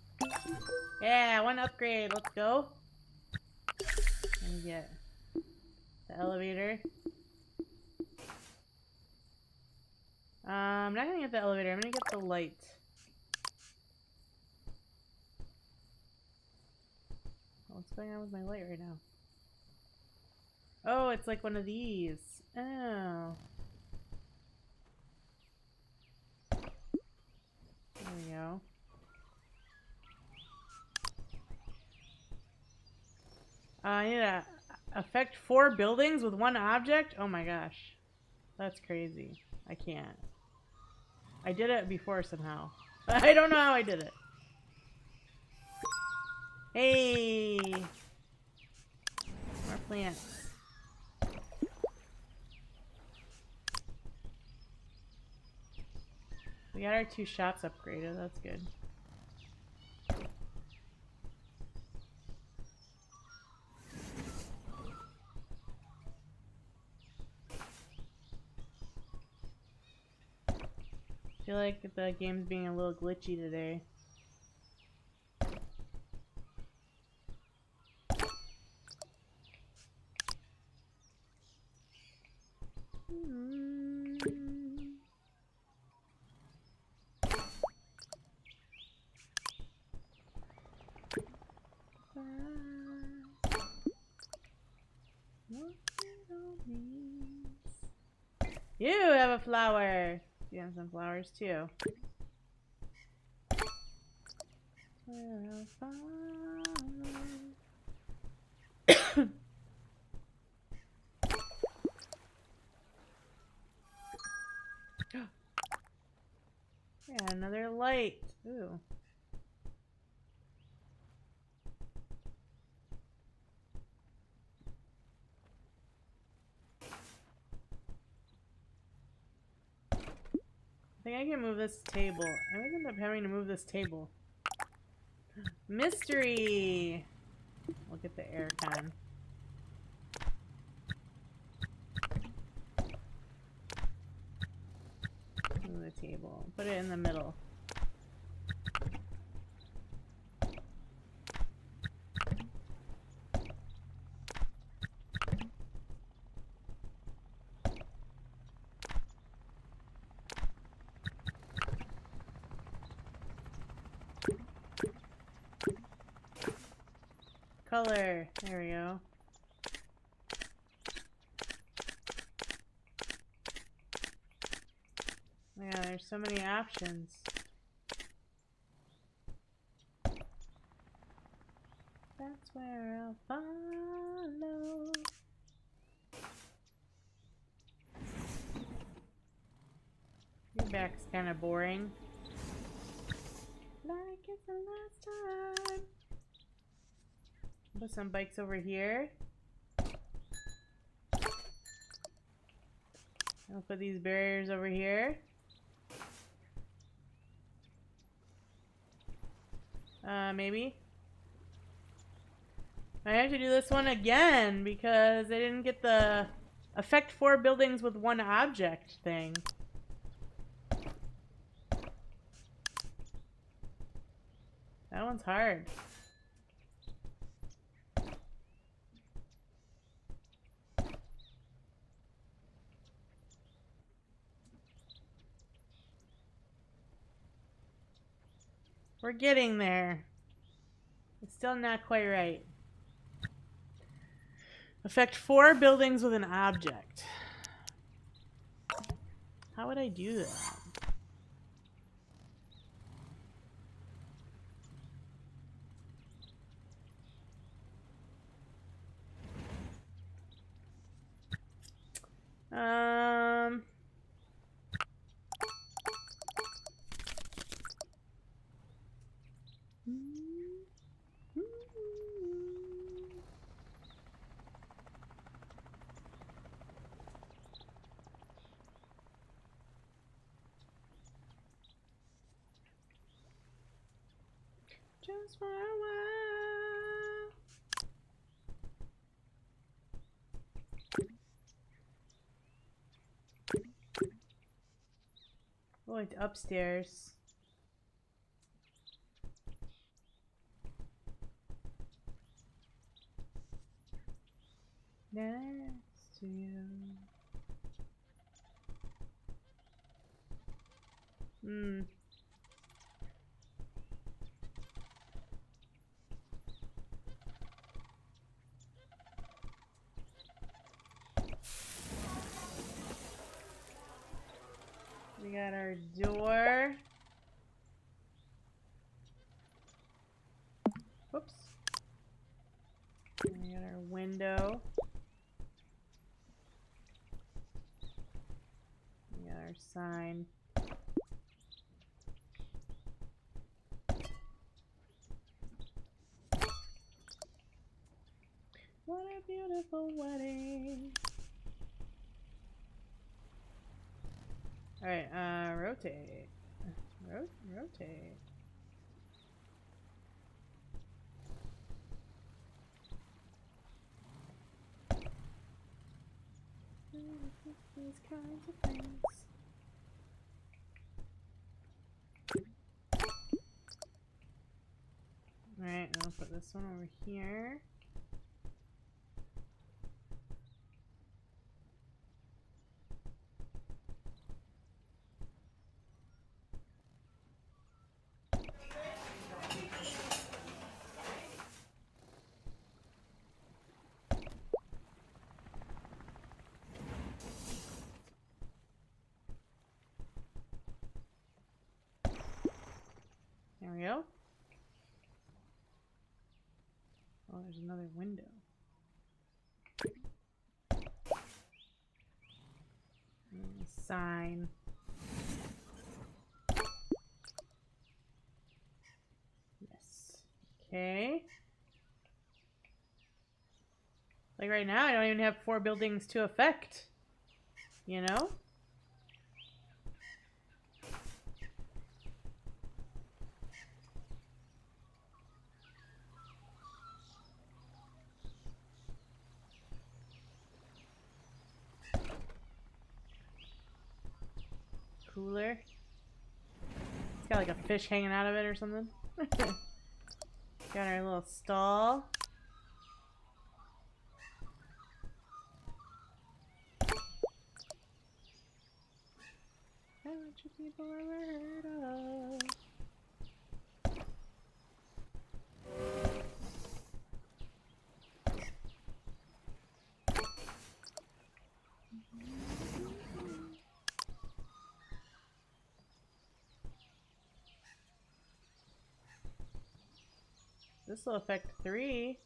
Yeah, one upgrade. Let's go. Let me get the elevator. I'm not gonna get the elevator. I'm gonna get the light. What's going on with my light right now? Oh, it's like one of these. Oh. There we go. I need to affect 4 buildings with 1 object? Oh my gosh. That's crazy. I can't. I did it before somehow. I don't know how I did it. Hey! More plants. We got our 2 shops upgraded. That's good. I feel like the game's being a little glitchy today. You have a flower. You have some flowers too. Yeah, another light. Ooh. I think I can move this table. I might end up having to move this table. Mystery! Look at the aircon. Move the table. Put it in the middle. Color. There we go. Yeah, there's so many options. That's where I'll follow. Your back's kind of boring. Like it's the last time. Put some bikes over here. I'll put these barriers over here. Maybe. I have to do this one again because I didn't get the affect 4 buildings with 1 object thing. That one's hard. We're getting there. It's still not quite right. Affect 4 buildings with an object. How would I do that? just for a while. Oh, it's upstairs. Next to you. Hmm. We got our door. Whoops. And we got our window. We got our sign. What a beautiful wedding. Alright, rotate. Rotate. These kinds of things. Alright, I'll put this one over here. There we go. Oh, there's another window. And a sign. Yes. Okay. Like right now, I don't even have 4 buildings to affect. You know? Cooler. It's got like a fish hanging out of it or something. Got our little stall. Haven't you people ever heard of? This will affect 3.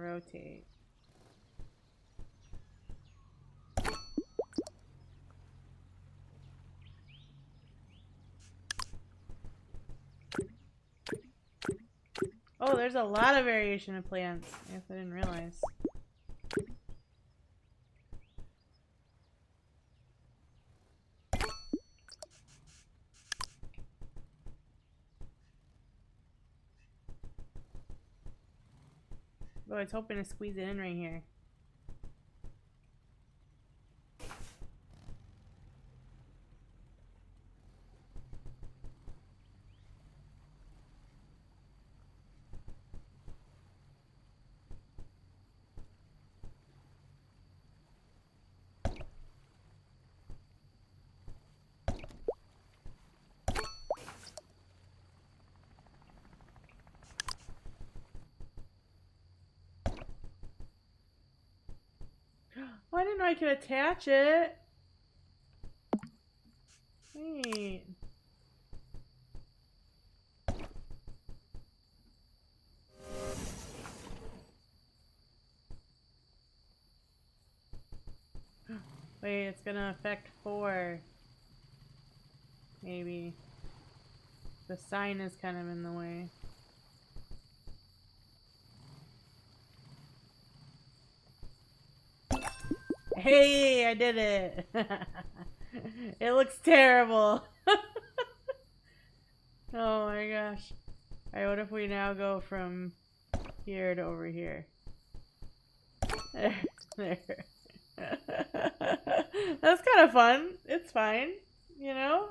Rotate. Oh, there's a lot of variation of plants. I guess I didn't realize. Oh, I was hoping to squeeze it in right here. Oh, I didn't know I could attach it. Wait. Wait, it's gonna affect 4. Maybe. The sign is kind of in the way. Hey, I did it. It looks terrible. Oh my gosh. Alright, what if we now go from here to over here? There. There. That's kind of fun. It's fine, you know?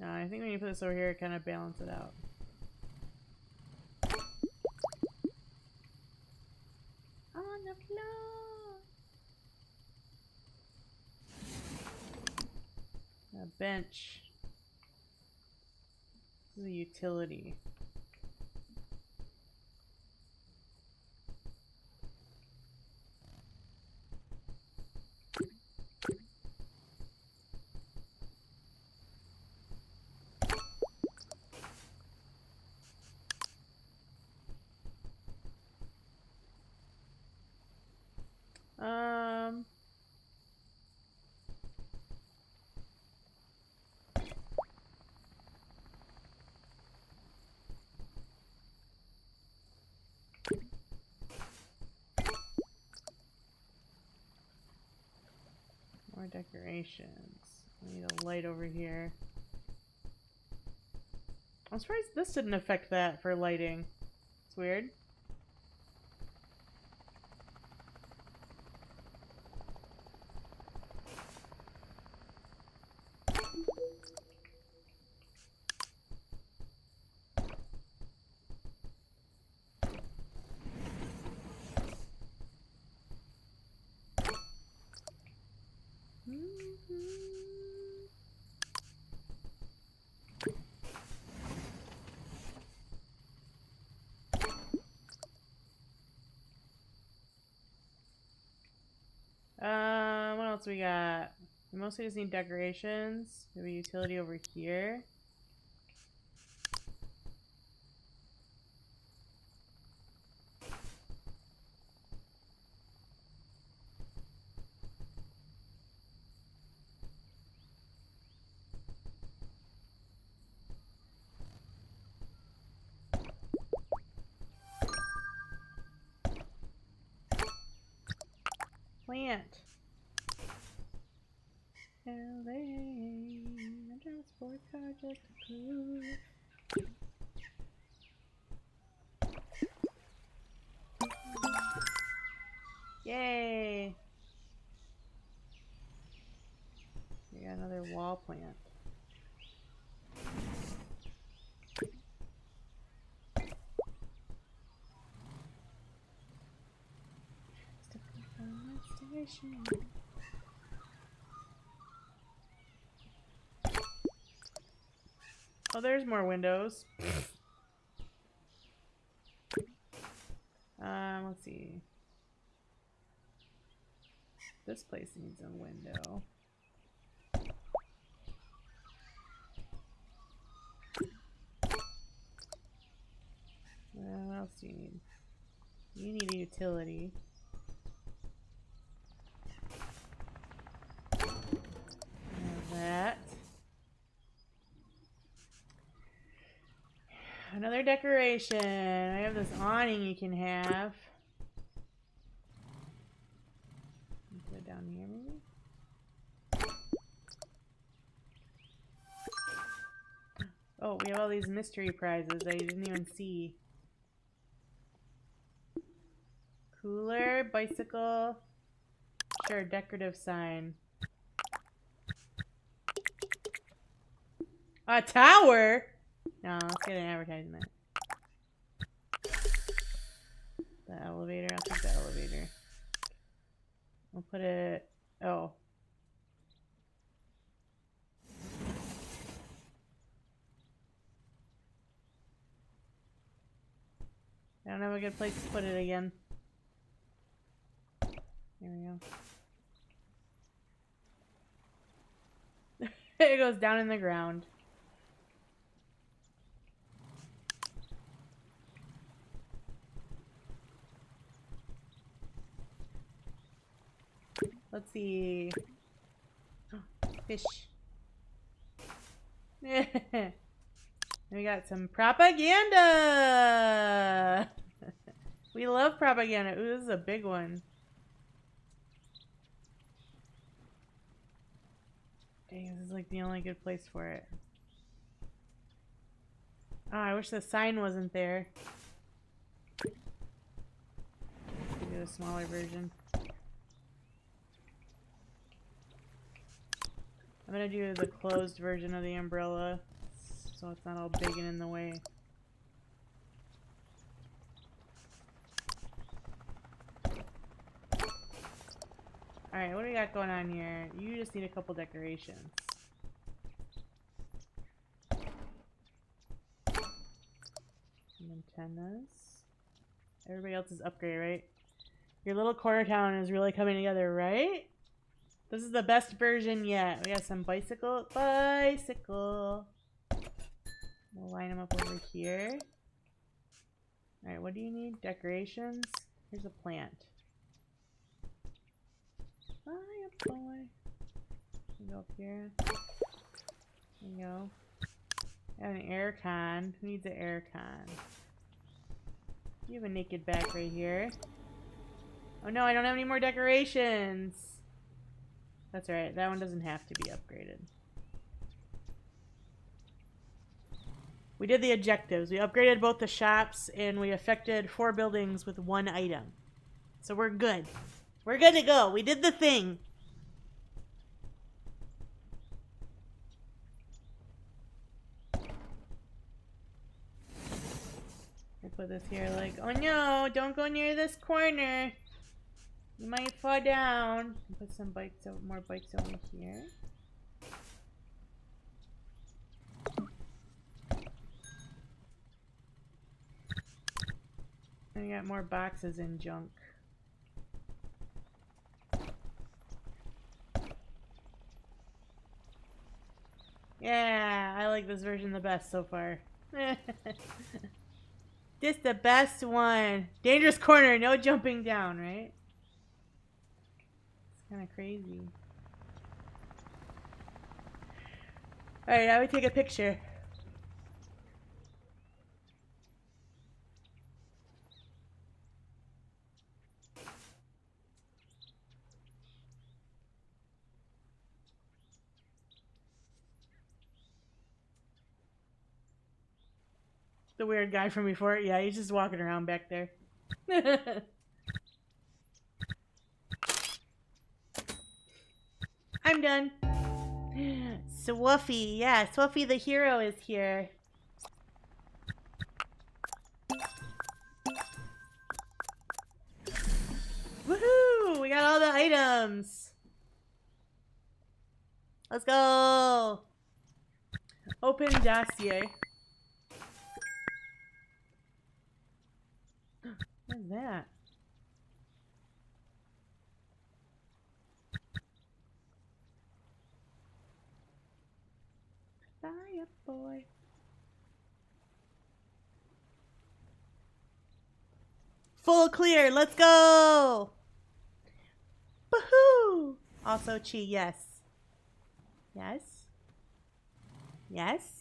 No, I think when you put this over here, it kind of balance it out. On the floor. A bench. This is a utility. Um, More decorations. I need a light over here. I'm surprised this didn't affect that for lighting. It's weird. What else we got? We mostly just need decorations. We have a utility over here. Plant. LA, a transport car just approved. Yay! We got another wall plant. Stepping from my station. Oh, there's more windows. Let's see. This place needs a window. What else do you need? You need a utility. That. Another decoration. I have this awning you can have. Put it down here, maybe? Oh, we have all these mystery prizes I didn't even see. Cooler, bicycle. Sure, decorative sign. A tower? No, let's get an advertisement. The elevator, I'll take the elevator. We'll put it... Oh. I don't have a good place to put it again. There we go. It goes down in the ground. Let's see. Oh, fish. We got some propaganda. We love propaganda. Ooh, this is a big one. Dang, this is like the only good place for it. Oh, I wish the sign wasn't there. Let's do a smaller version. I'm gonna do the closed version of the umbrella so it's not all big and in the way. Alright, what do we got going on here? You just need a couple decorations. Some antennas. Everybody else is upgraded, right? Your little corner town is really coming together, right? This is the best version yet. We got some bicycle. We'll line them up over here. Alright, what do you need? Decorations? Here's a plant. Hiya, boy. Go up here. There you go. I have an air con. Who needs an air con? You have a naked back right here. Oh no, I don't have any more decorations. That's alright. That one doesn't have to be upgraded. We did the objectives. We upgraded both the shops and we affected 4 buildings with 1 item. So we're good. We're good to go. We did the thing. I put this here like, oh no, don't go near this corner. You might fall down. Put some bikes, more bikes over here. And we got more boxes and junk. Yeah, I like this version the best so far. This the best one. Dangerous corner, no jumping down, right? It's kind of crazy. Alright, now we take a picture. The weird guy from before. Yeah, he's just walking around back there. I'm done. Swuffy. Yeah, Swuffy the hero is here. Woohoo! We got all the items. Let's go. Open dossier. What is that? Hiya, boy. Full clear. Let's go. Woohoo! Also, Chi, yes. Yes. Yes.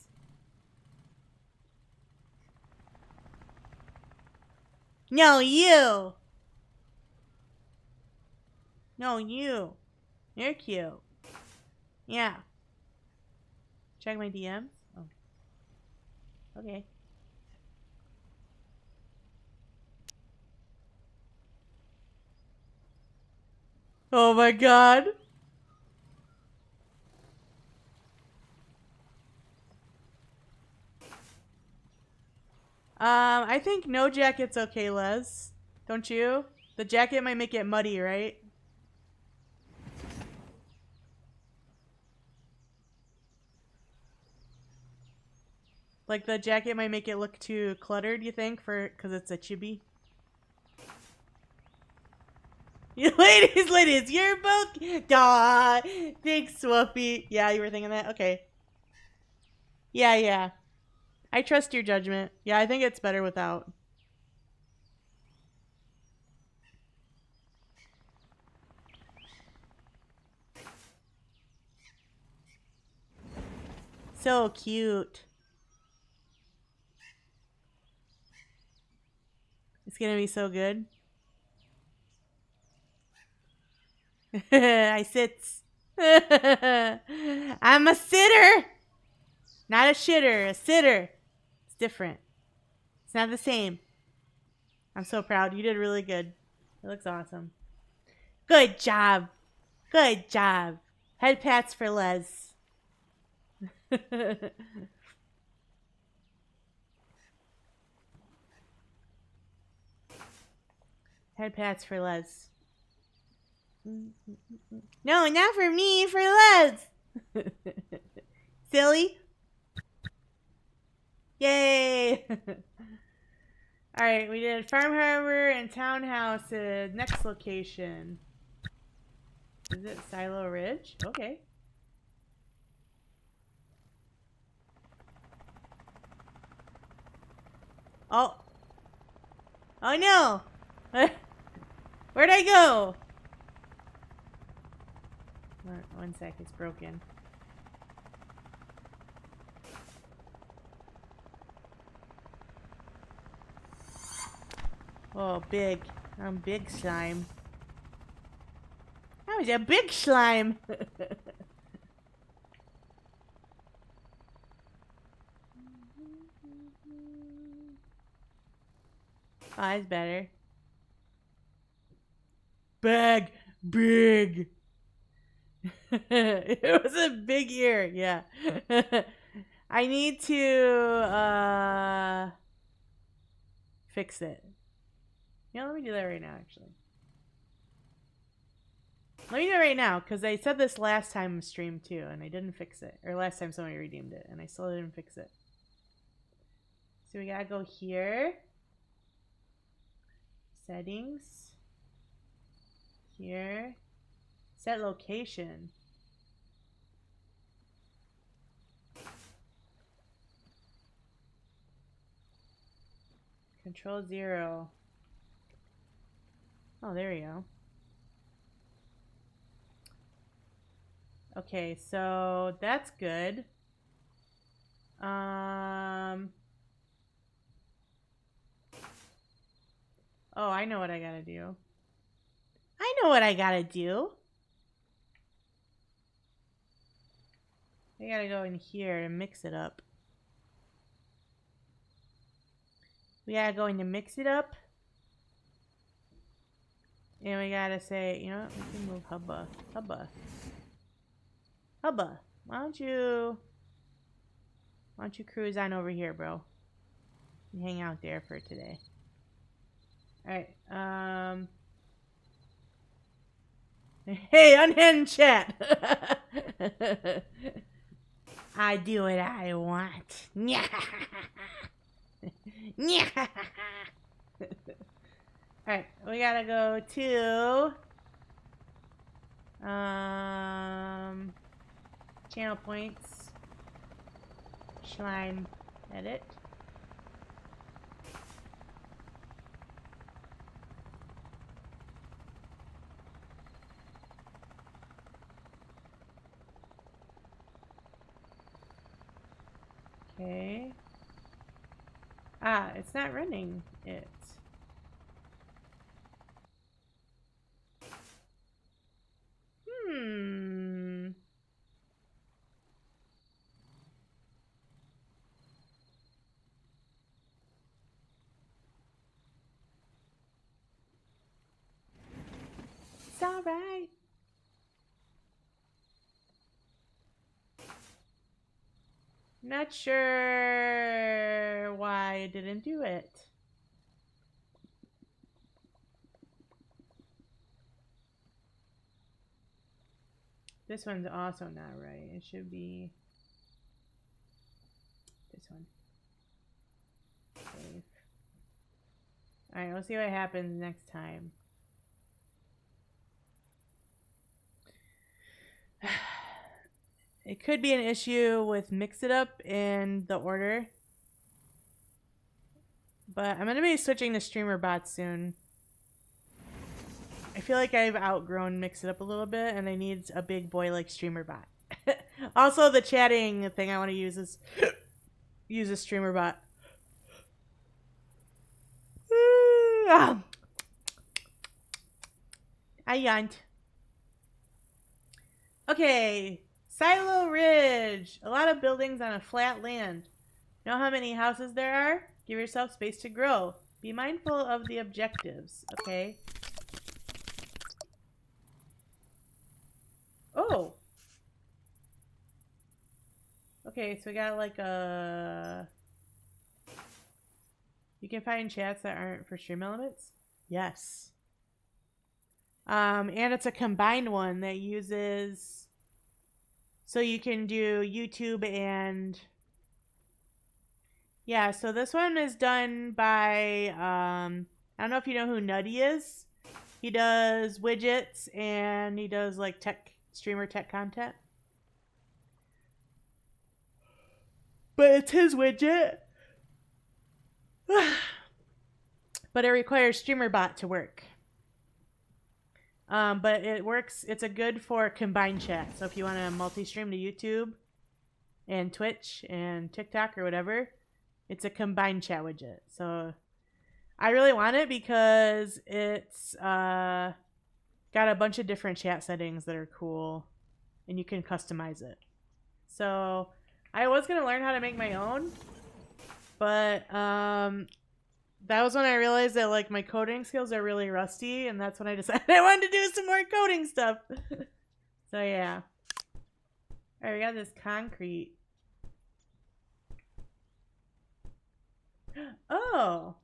No, you. No, you. You're cute. Yeah. Check my DMs. Oh. Okay. Oh my god. I think no jacket's okay, Les. Don't you? The jacket might make it muddy, right? Like the jacket might make it look too cluttered, you think, because it's a chibi? Ladies, you're both. Duh. Thanks, Swuffy. Yeah, you were thinking that? Okay. Yeah. I trust your judgment. Yeah, I think it's better without. So cute. It's gonna be so good. I sit. I'm a sitter. Not a shitter, a sitter. It's different. It's not the same. I'm so proud. You did really good. It looks awesome. Good job. Good job. Head pats for Les. Head pats for Les. No, not for me, for Les. Silly. Yay. Alright, we did Farm Harbor and Townhouses. Next location. Is it Silo Ridge? Okay. Oh. Oh no. Where'd I go? One sec, it's broken. Oh, big. I'm big slime. I was a big slime. Oh, that's better. Big. It was a big ear, yeah. I need to fix it. You know, let me do that right now, actually. Let me do it right now, because I said this last time stream too, and I didn't fix it. Or last time somebody redeemed it, and I still didn't fix it. So we gotta go here. Settings. Here. Set location. Control 0. Oh, there we go. Okay, so that's good. Oh, I know what I gotta do. I know what I gotta do. I gotta go in here and mix it up. We gotta go in to mix it up. And we gotta say, you know what? We can move Hubba. Hubba, why don't you cruise on over here, bro? And hang out there for today. Alright, hey, unhand chat! I do what I want. Alright, we gotta go to channel points, slime, edit. Okay. Ah, it's not running it. It's alright. Not sure why I didn't do it. This one's also not right. It should be this one. Save. Alright, we'll see what happens next time. It could be an issue with Mix It Up in the order. But I'm going to be switching to streamer bots soon. I feel like I've outgrown Mix It Up a little bit, and I need a big boy like streamer bot. Also, the chatting thing I want to use is use a streamer bot. Ah, I yawned. Okay, Silo Ridge. A lot of buildings on a flat land. Know how many houses there are? Give yourself space to grow. Be mindful of the objectives. Okay. Oh. Okay, so we got like a... You can find chats that aren't for stream elements? Yes. And it's a combined one that uses... So you can do YouTube and... Yeah, so this one is done by... I don't know if you know who Nutty is. He does widgets and he does like streamer tech content. But it's his widget. But it requires StreamerBot to work. But it works. It's a good for combined chat. So if you want to multi-stream to YouTube and Twitch and TikTok or whatever, it's a combined chat widget. So I really want it because it's got a bunch of different chat settings that are cool, and you can customize it. So I was gonna learn how to make my own, but that was when I realized that like my coding skills are really rusty, and that's when I decided I wanted to do some more coding stuff. So yeah. Alright, we got this concrete. Oh!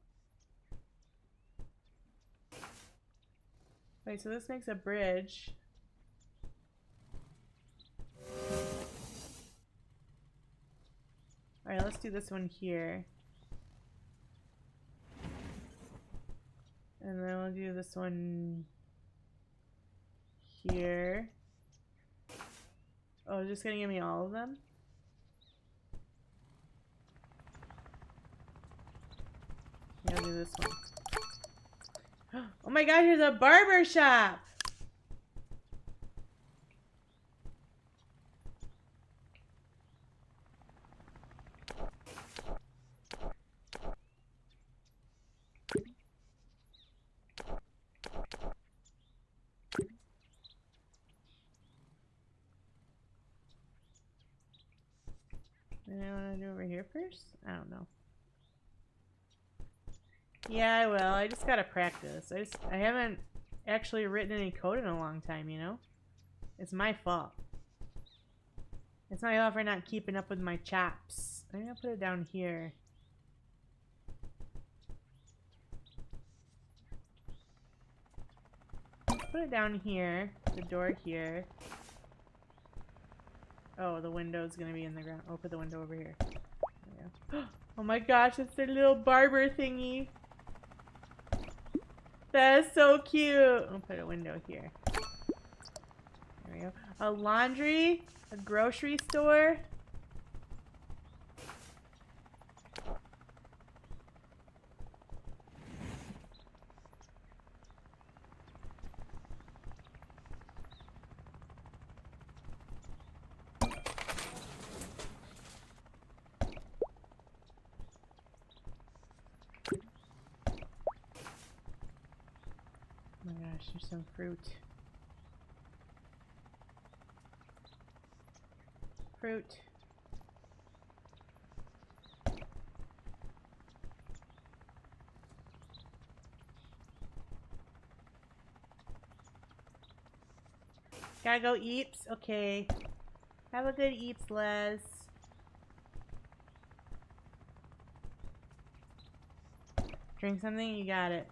Wait, so this makes a bridge. Alright, let's do this one here. And then we'll do this one here. Oh, just gonna give me all of them? Yeah, I'll do this one. Oh my god, here's a barber shop! And I want to do over here first? I don't know. Yeah, I will. I just gotta practice. I haven't actually written any code in a long time, you know? It's my fault. It's my fault for not keeping up with my chops. I'm gonna put it down here. Put it down here. The door here. Oh, the window's gonna be in the ground. Oh, put the window over here. There we go. Oh my gosh, it's their little barber thingy. That is so cute. I'll put a window here. There we go. A laundry, a grocery store. Oh my gosh, there's some fruit. Fruit. Gotta go eeps? Okay. Have a good eeps, Les. Drink something? You got it.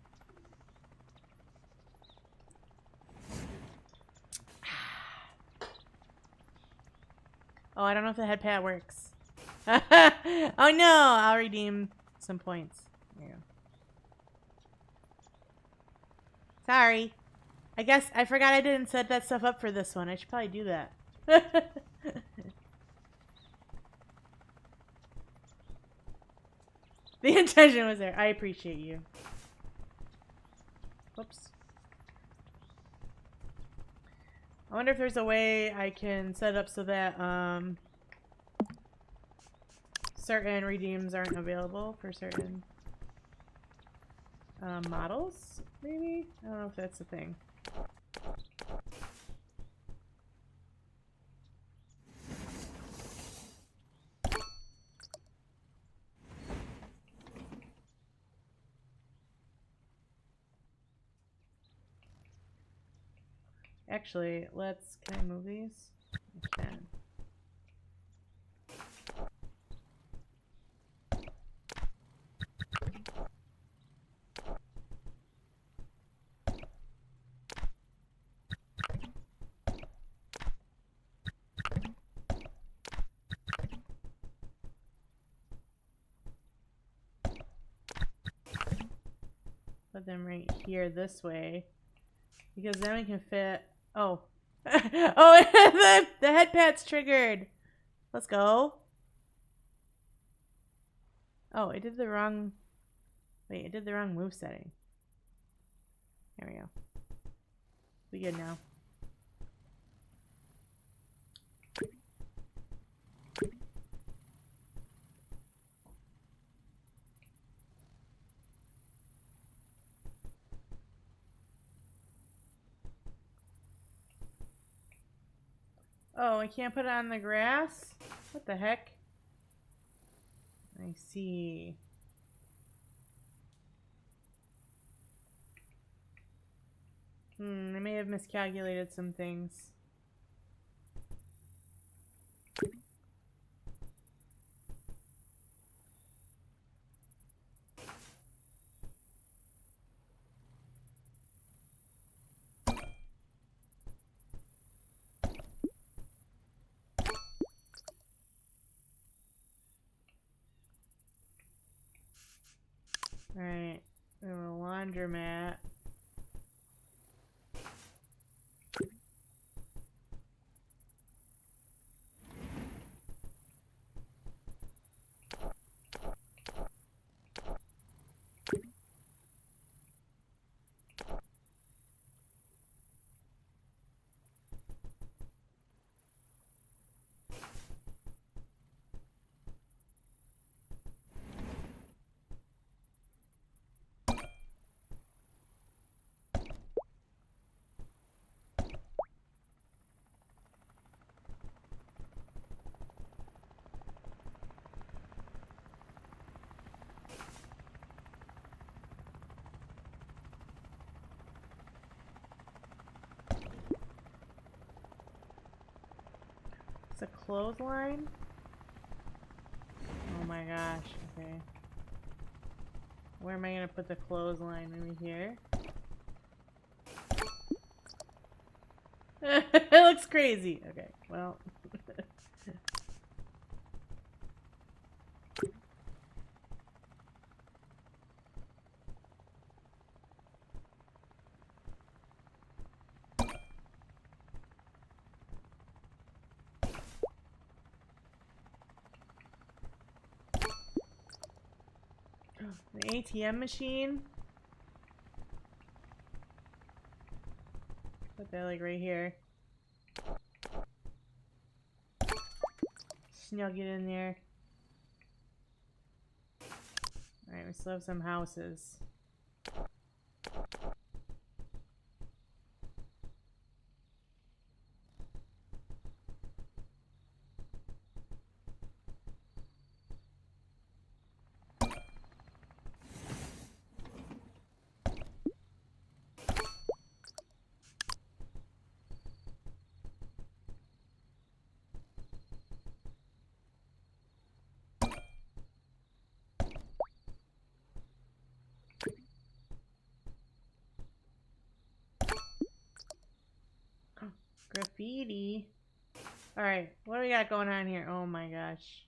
Oh, I don't know if the head pad works. Oh no! I'll redeem some points. There you go. Sorry. I guess I forgot I didn't set that stuff up for this one. I should probably do that. The intention was there. I appreciate you. Whoops. I wonder if there's a way I can set it up so that certain redeems aren't available for certain models, maybe? I don't know if that's a thing. Actually, can I move these? I can. Put them right here this way. Because then we can fit... Oh. Oh, the head pat's triggered. Let's go. Oh, it did the wrong... Wait, it did the wrong move setting. There we go. We good now. Oh, I can't put it on the grass? What the heck? I see. I may have miscalculated some things. Alright, we have a laundromat. It's a clothesline? Oh my gosh, okay. Where am I gonna put the clothesline? Maybe here? It looks crazy. Okay, well. The ATM machine? Put that like right here. Snug it in there. Alright, we still have some houses. Graffiti. Alright, what do we got going on here? Oh my gosh.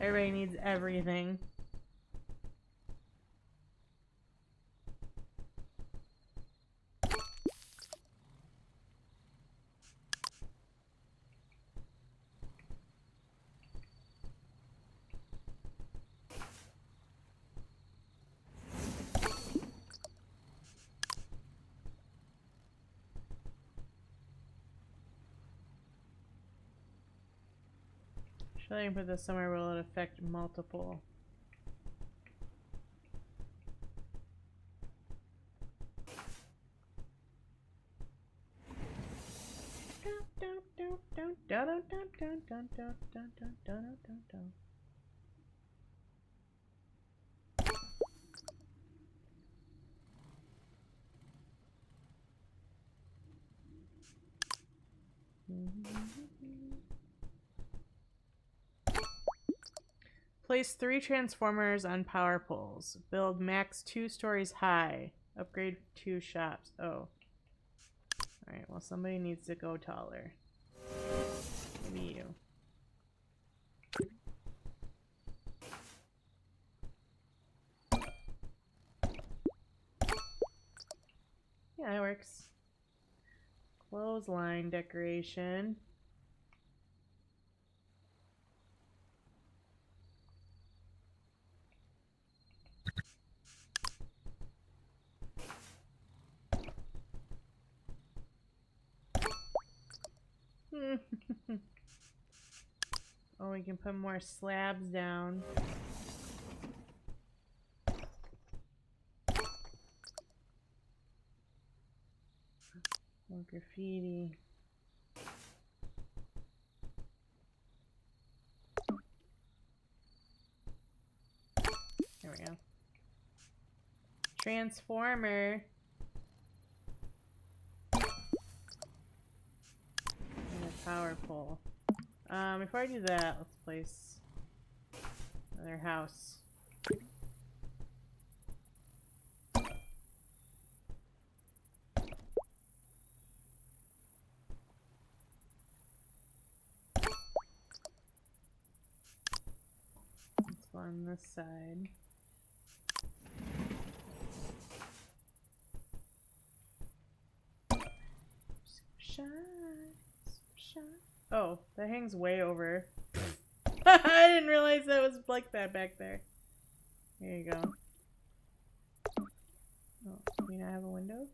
Everybody needs everything. Should I put this somewhere where it'll affect multiple? Dun dun dun dun dun dun dun dun dun dun dun. Place 3 transformers on power poles. Build max 2 stories high. Upgrade 2 shops. Oh. Alright, well, somebody needs to go taller. Maybe you. Yeah, that works. Clothesline decoration. Oh, we can put more slabs down. More graffiti. There we go. Transformer. And a power pole. Before I do that, let's place another house. Let's go on this side. Shine, shine. Oh, that hangs way over. I didn't realize that was like that back there. Here you go. Oh, do we not have a window?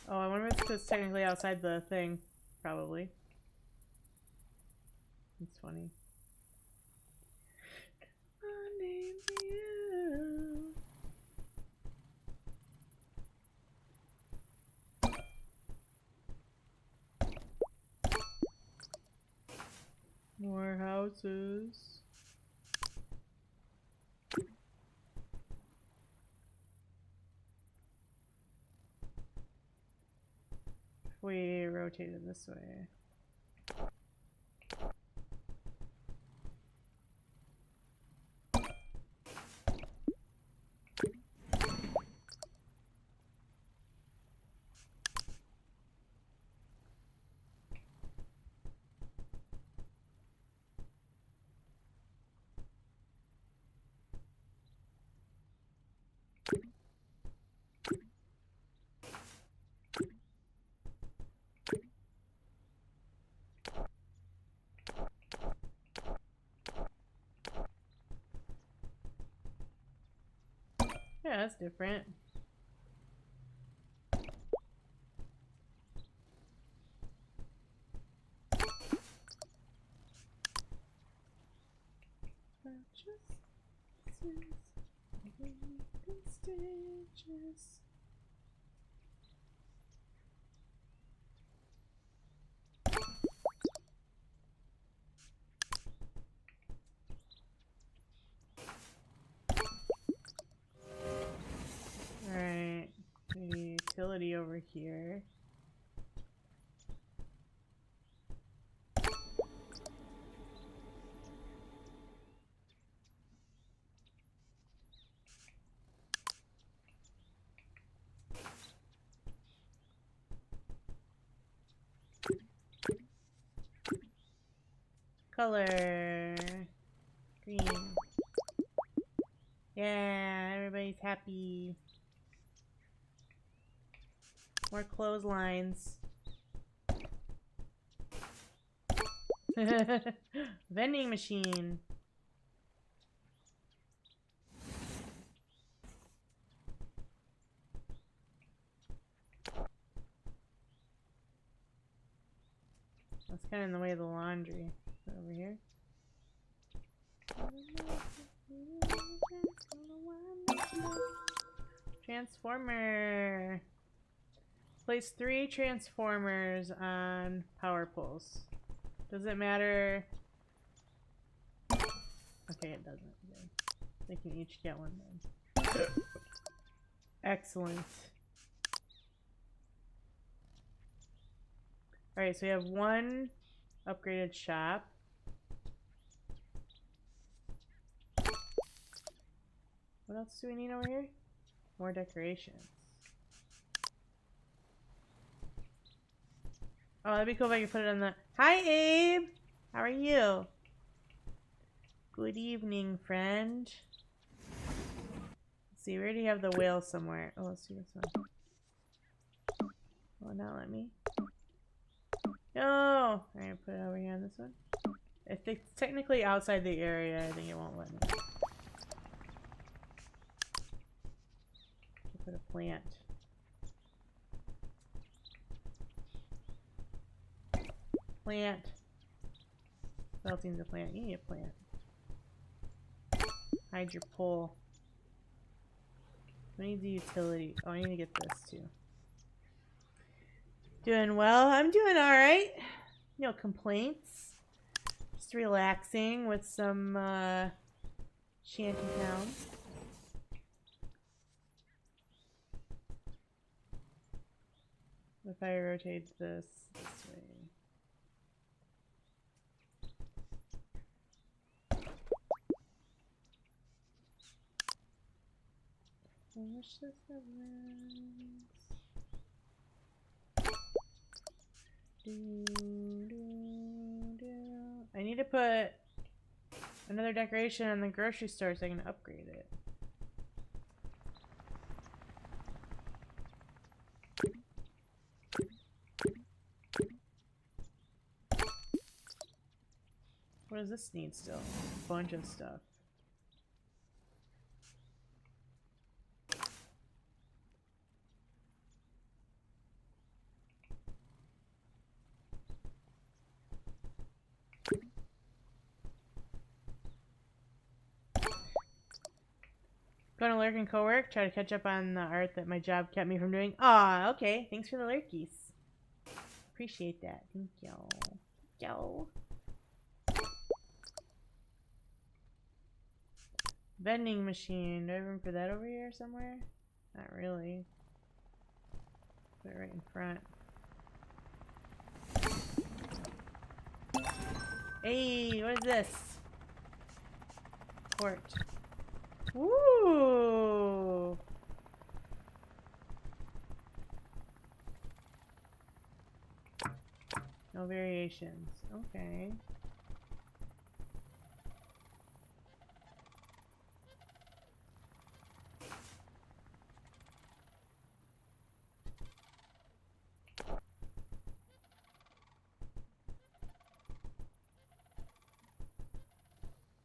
Oh, I wonder if it's because technically outside the thing. Probably. It's funny. My name's you. More houses. We rotated this way. Yeah, that's different. Alright, utility over here. Color green. Yeah, everybody's happy. More clotheslines. Vending machine. That's kind of in the way of the laundry. Over here. Transformer. Place 3 transformers on power poles. Does it matter? Okay, it doesn't. Good. They can each get one then. Excellent. Alright, so we have one upgraded shop. What else do we need over here? More decorations. Oh, that'd be cool if I could put it on the... Hi, Abe! How are you? Good evening, friend. Let's see, we already have the whale somewhere. Oh, let's do this one. Oh, not let me. No! Alright, put it over here on this one. If it's technically outside the area, I think it won't let me. Put a plant. Plant. What else needs a plant? You need a plant. Hide your pole. I need the utility. Oh, I need to get this too. Doing well. I'm doing alright. No complaints. Just relaxing with some Shanty Town. If I rotate this way. I wish this had wings. I need to put another decoration in the grocery store so I can upgrade it. What does this need still? A bunch of stuff. Going to lurk and co-work, try to catch up on the art that my job kept me from doing. Aw, okay. Thanks for the lurkies. Appreciate that. Thank you. Thank you. Vending machine. Do I have room for that over here somewhere? Not really. Put it right in front. Hey, what is this? Port. Ooh. No variations. Okay.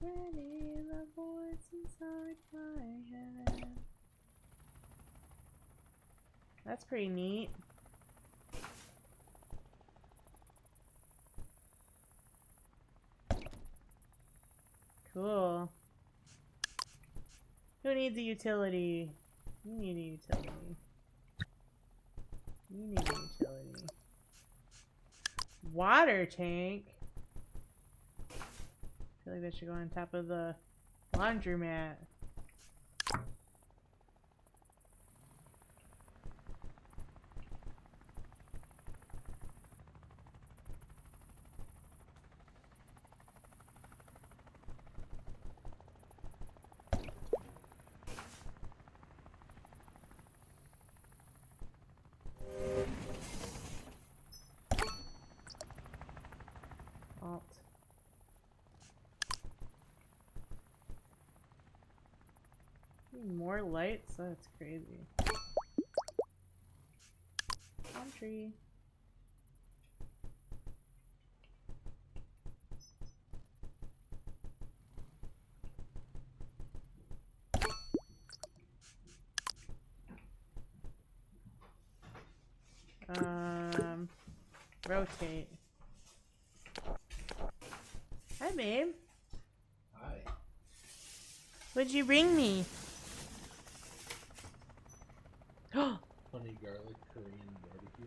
Ready, the voice inside my head. That's pretty neat. Cool. Who needs a utility? You need a utility. You need a utility. Water tank? I feel like that should go on top of the laundromat. Alt. More lights? That's crazy. Palm tree. Rotate. Hi, babe. Hi. What'd you bring me? Honey garlic Korean barbecue.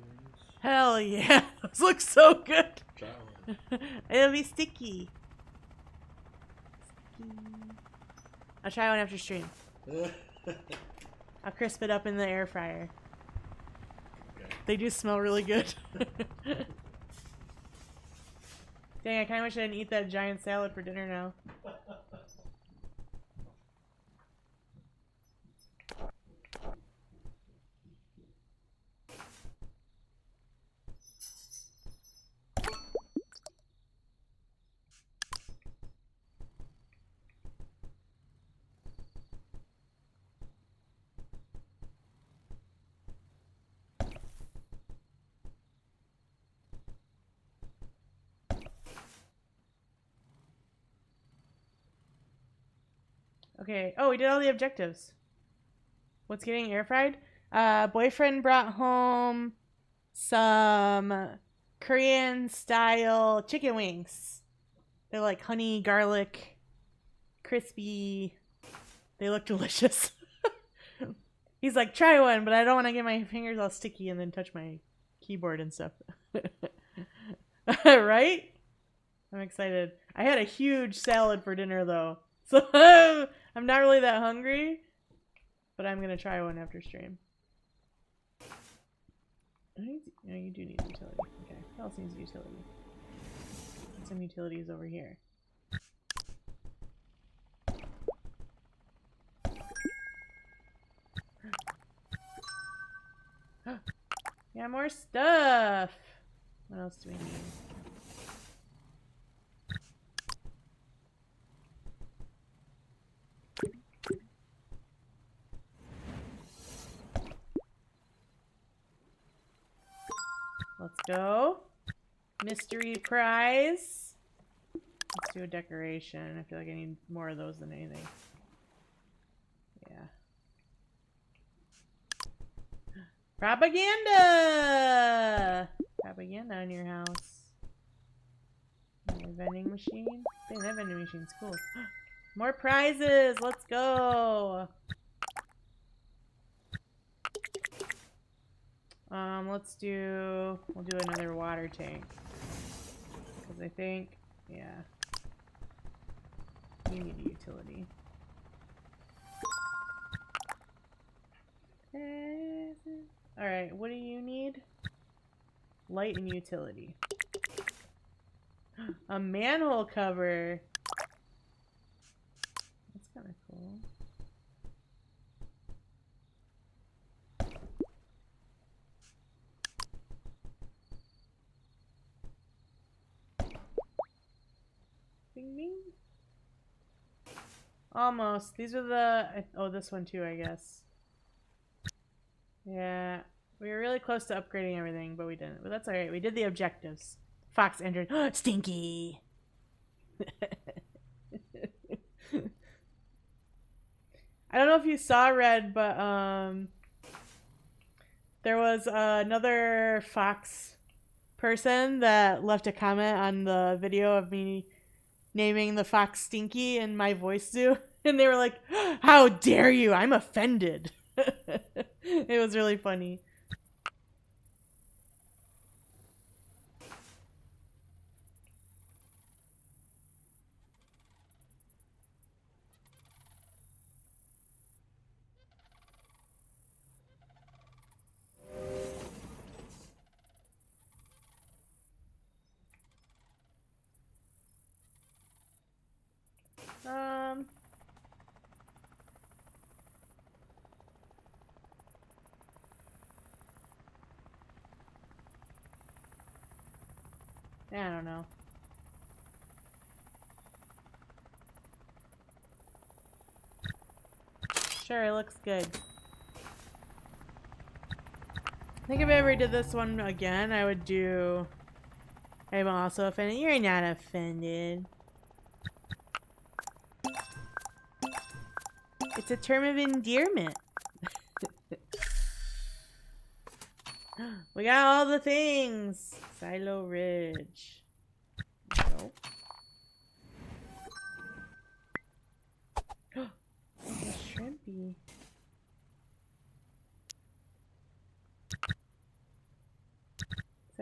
Hell yeah. Those look so good. Try one. It'll be sticky. I'll try one after stream. I'll crisp it up in the air fryer. Okay. They do smell really good. Dang, I kind of wish I didn't eat that giant salad for dinner now. Okay. Oh, we did all the objectives. What's getting air fried? Boyfriend brought home some Korean style chicken wings. They're like honey, garlic, crispy. They look delicious. He's like, try one, but I don't want to get my fingers all sticky and then touch my keyboard and stuff. Right? I'm excited. I had a huge salad for dinner though. So I'm not really that hungry, but I'm gonna try one after stream. No, you do need utility. Okay, what else needs utility? Some utilities over here. Yeah, more stuff. What else do we need? Let's go. Mystery prize. Let's do a decoration. I feel like I need more of those than anything. Yeah. Propaganda! Propaganda in your house. And a vending machine. Dang, that vending machine's cool. More prizes! Let's go! We'll do another water tank. Because I think, yeah. You need a utility. Alright, what do you need? Light and utility. A manhole cover! That's kind of cool. Bing bing. Almost. These are the... Oh, this one too, I guess. Yeah. We were really close to upgrading everything, but we didn't. But that's alright. We did the objectives. Fox entered. Stinky! I don't know if you saw Red, but there was another Fox person that left a comment on the video of me naming the fox Stinky in my voice do, and they were like, how dare you, I'm offended. It was really funny. I don't know. Sure, it looks good. I think if I ever did this one again, I would do... I'm also offended. You're not offended. It's a term of endearment. We got all the things. Silo Ridge. Nope. Oh, shrimpy.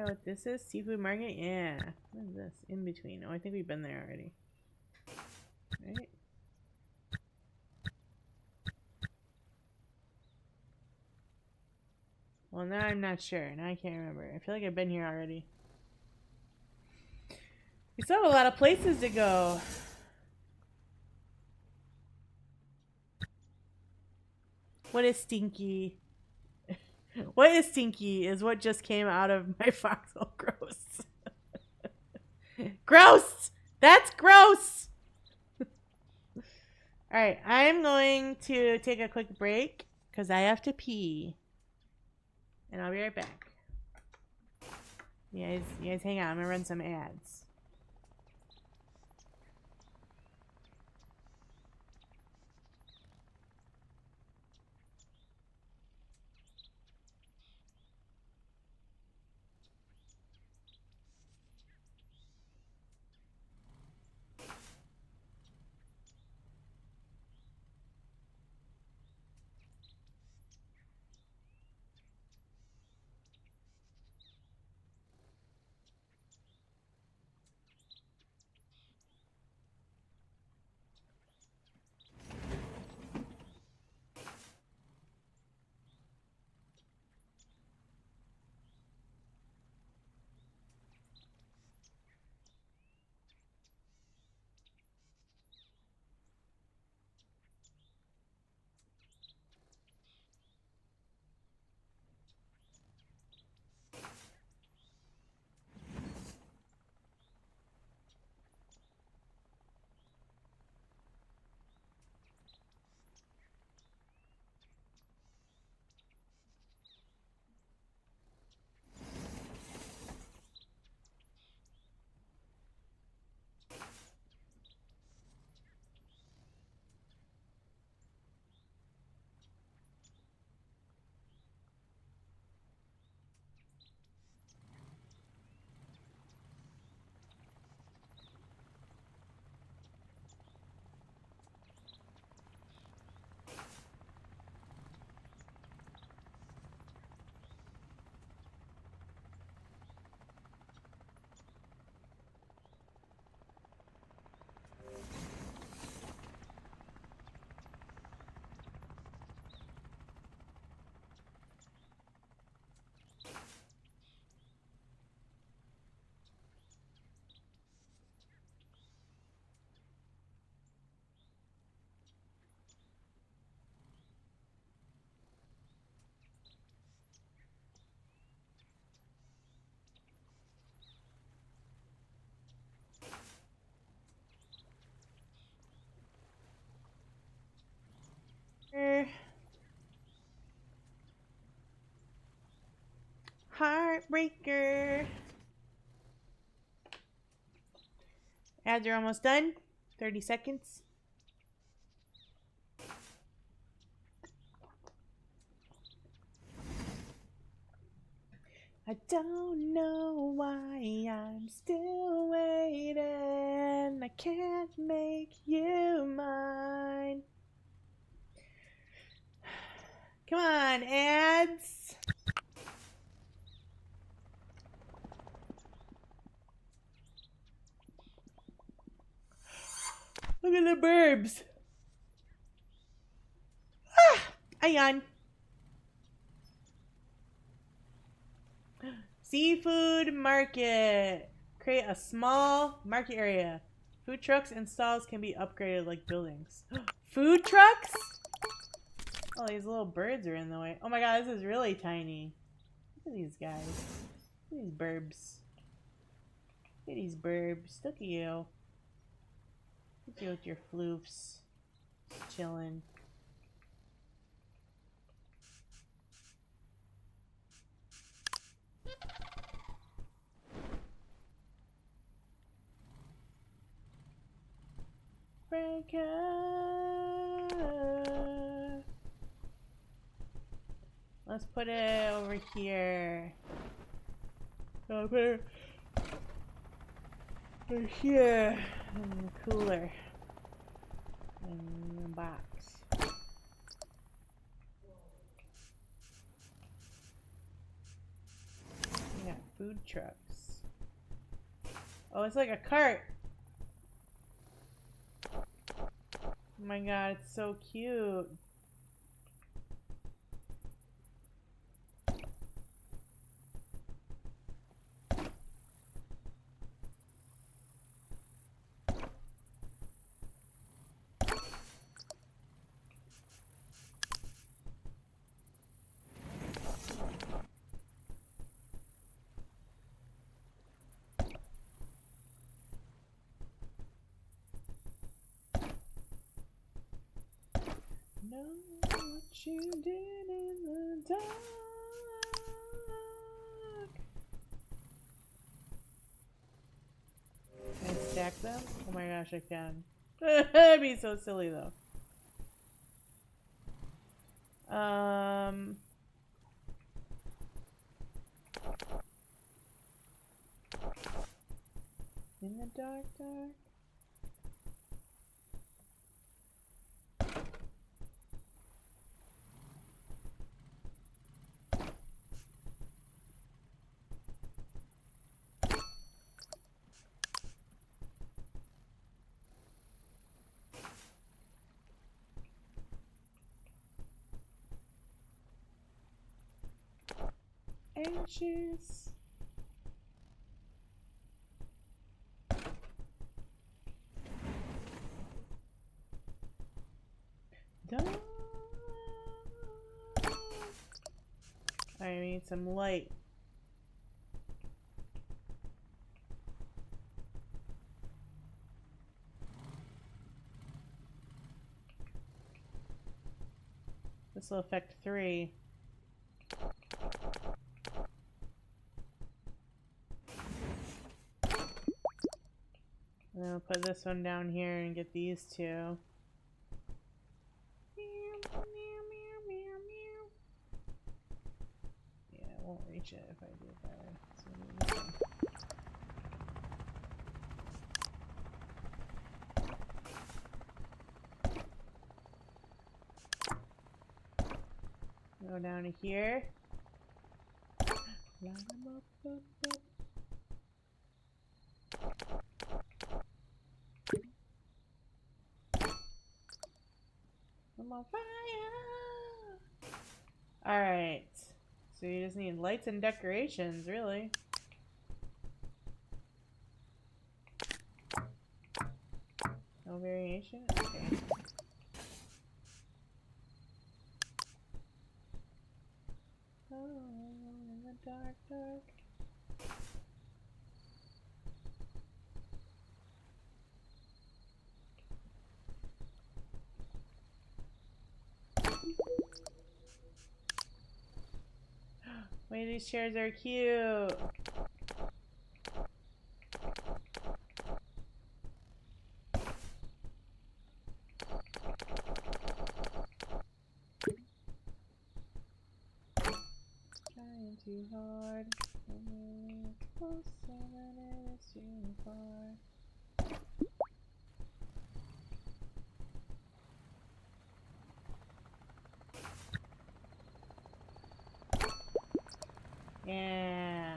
that what this is? Seafood market? Yeah. What is this? In between. Oh, I think we've been there already. Right? Well, now I'm not sure. Now I can't remember. I feel like I've been here already. We still have a lot of places to go. What is stinky? What is stinky is what just came out of my foxhole. Gross. Gross! That's gross! Alright, I'm going to take a quick break because I have to pee. And I'll be right back. You guys hang out. I'm gonna run some ads. Heartbreaker. Ads are almost done. 30 seconds. I don't know why I'm still waiting. I can't make you mine. Come on, ads. Look at the burbs. Ah, Ayan. Seafood market. Create a small market area. Food trucks and stalls can be upgraded like buildings. Food trucks? Oh, these little birds are in the way. Oh my god, this is really tiny. Look at these guys. Look at these burbs. Look at these burbs. Look at you. Look at you with your floofs. Just chilling. Breaker. Let's put it over here. Over here in the cooler. In the box. Yeah, Food trucks. Oh, it's like a cart. Oh my god, it's so cute. Know what you did in the dark. Can I stack them? Oh my gosh, I can. That'd be so silly though. In the dark, dark. Anxious. Dark. I need some light. This will affect 3. And I'll put this one down here and get these 2. Yeah, I won't reach it if I do it that way. So maybe this one. Go down to here. Line 'em up. I'm on fire! Alright. So you just need lights and decorations, really. No variation? Okay. Oh, in the dark, dark. Wait, these chairs are cute. Trying too hard. Closer than it is too far. Yeah.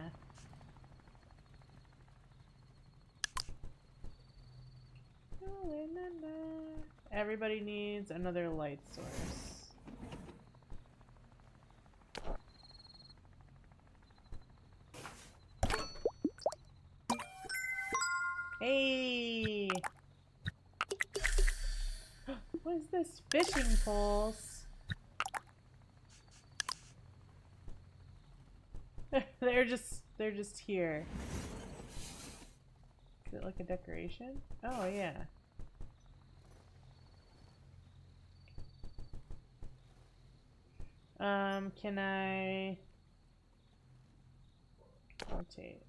Everybody needs another light source. Hey! What is this? Fishing poles? they're just here. Is it like a decoration? Oh yeah. Can I rotate?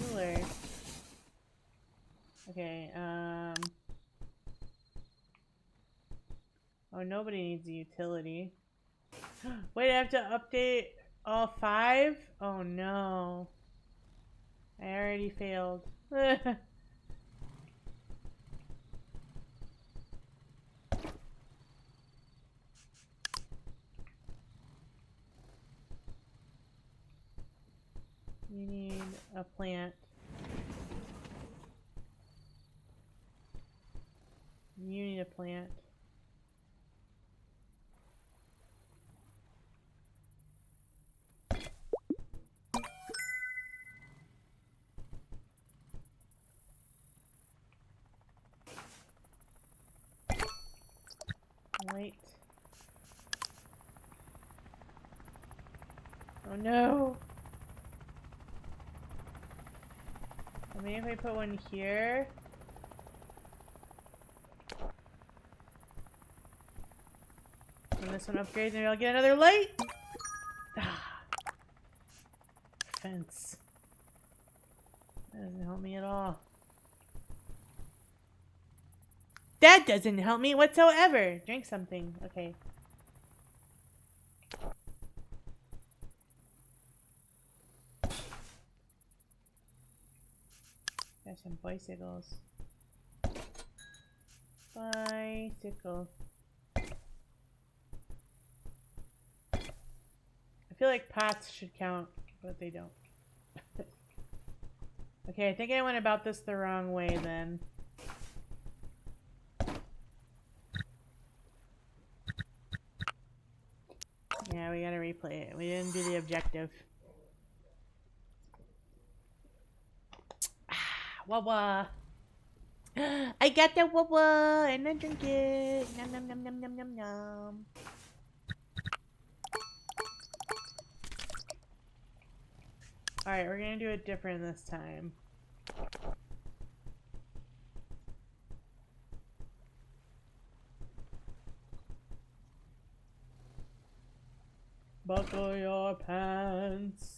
Cooler. Okay, oh, nobody needs a utility. Wait, I have to update all 5? Oh no. I already failed. You need a plant. You need a plant. Wait. Oh no. I mean, if I put one here. When this one upgrades, maybe I'll get another light. Ah, fence. That doesn't help me at all. That doesn't help me whatsoever. Drink something. Okay. Got some bicycles. Bicycle. I feel like pots should count, but they don't. Okay, I think I went about this the wrong way then. Yeah, we gotta replay it. We didn't do the objective. Ah, wah-wah. I got the wah-wah and I drink it. Nom nom nom nom nom nom nom. Alright, we're gonna do it different this time. Buckle your pants.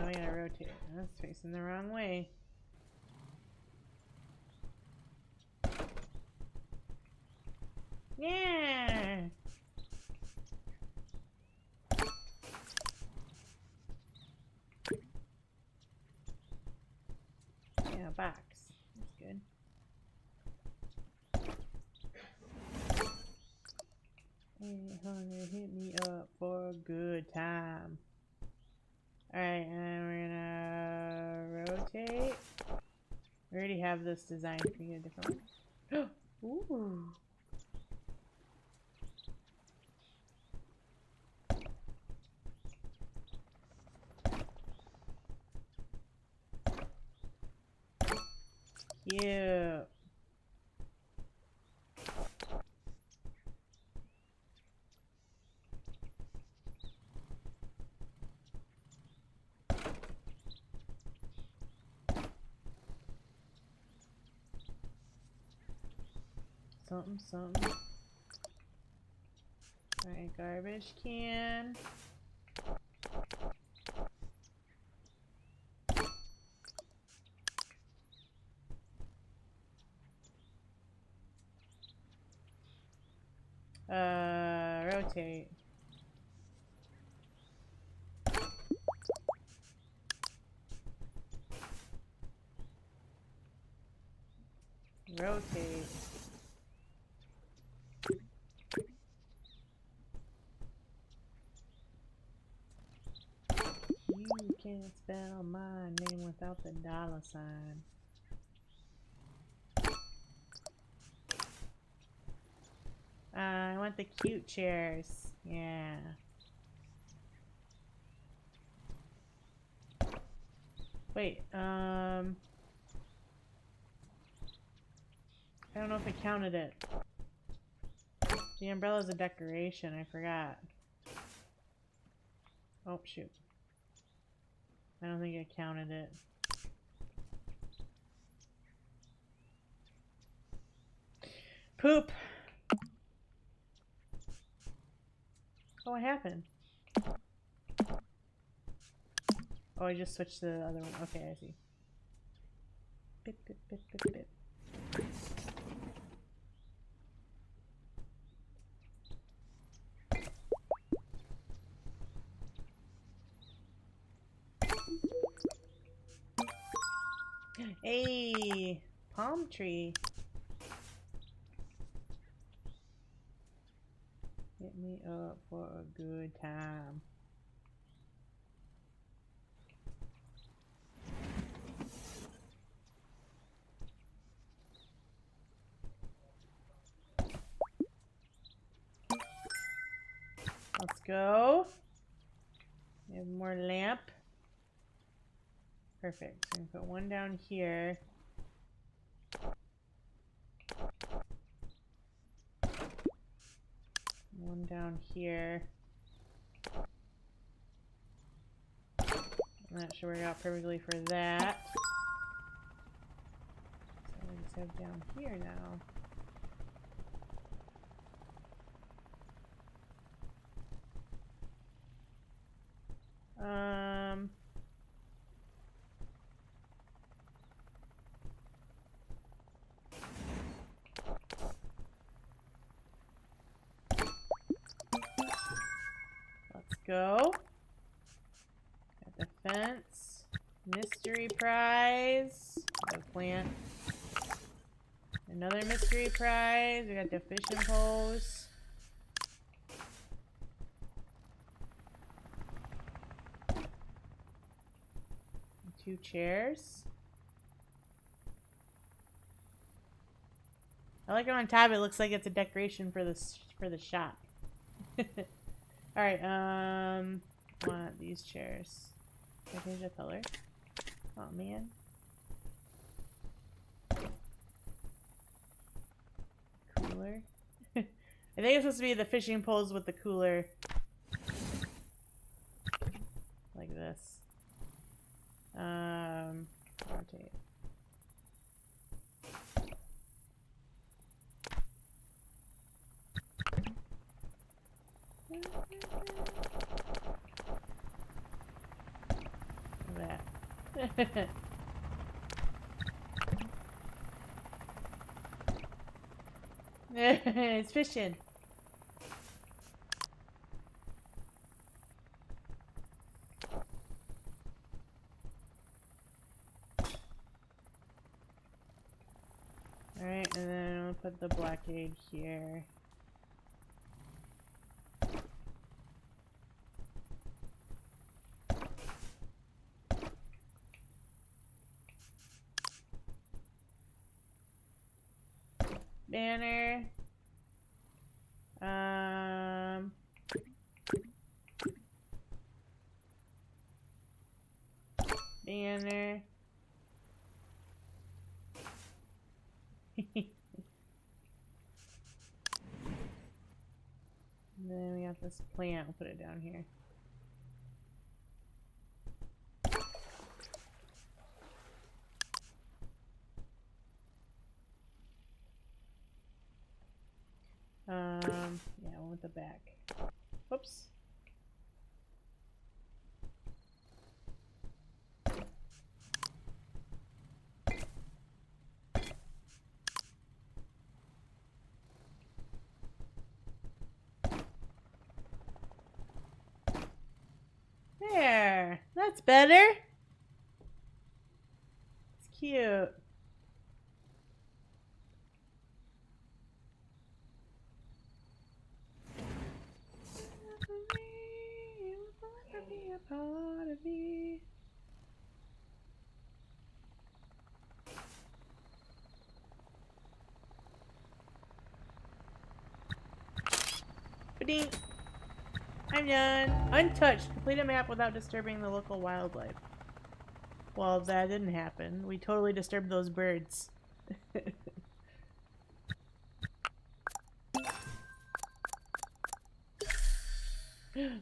We gotta rotate. That's facing the wrong way. Yeah. Yeah, box. That's good. Ain't hungry, hit me up for a good time. Alright, and we're gonna rotate. We already have this design. Can we get a different one? Ooh. Cute. Something, something. Alright, garbage can. Rotate. Rotate. You can't spell my name without the $sign. I want the cute chairs. Yeah. Wait, I don't know if I counted it. The umbrella's a decoration, I forgot. Oh, shoot. I don't think I counted it. Poop. Oh, what happened? Oh, I just switched to the other one. Okay, I see. Bit, bit, bit, bit, bit. Hey, palm tree. Hit me up for a good time. Let's go. We have more lamp. Perfect. So I'm gonna put one down here. One down here. I'm not sure we got perfectly for that. So we just have down here now. Let's go. Got the fence. Mystery prize. The plant. Another mystery prize. We got the fishing poles. Two chairs. I like it on top. It looks like it's a decoration for the shop. All right. Want these chairs? Can I change the color? Oh man. Cooler. I think it's supposed to be the fishing poles with the cooler. Like this. Rotate. That. It's fishing. Alright, and then we'll put the blockade here. Banner. Banner. And then we got this plant. We'll put it down here. Yeah, one with the back. Whoops. There. That's better. It's cute. Be a part of me. Ba-ding. I'm done. Untouched. Complete a map without disturbing the local wildlife. Well, that didn't happen. We totally disturbed those birds.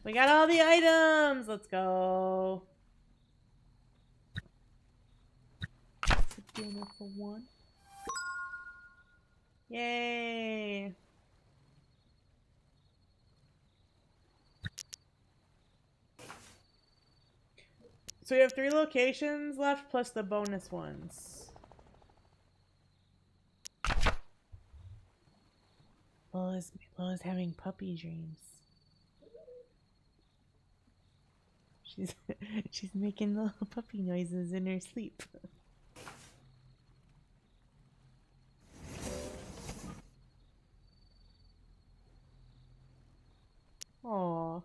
We got all the items! Let's go. Dinner for one. Yay! So we have 3 locations left plus the bonus ones. Lola's having puppy dreams. She's making little puppy noises in her sleep. Aww.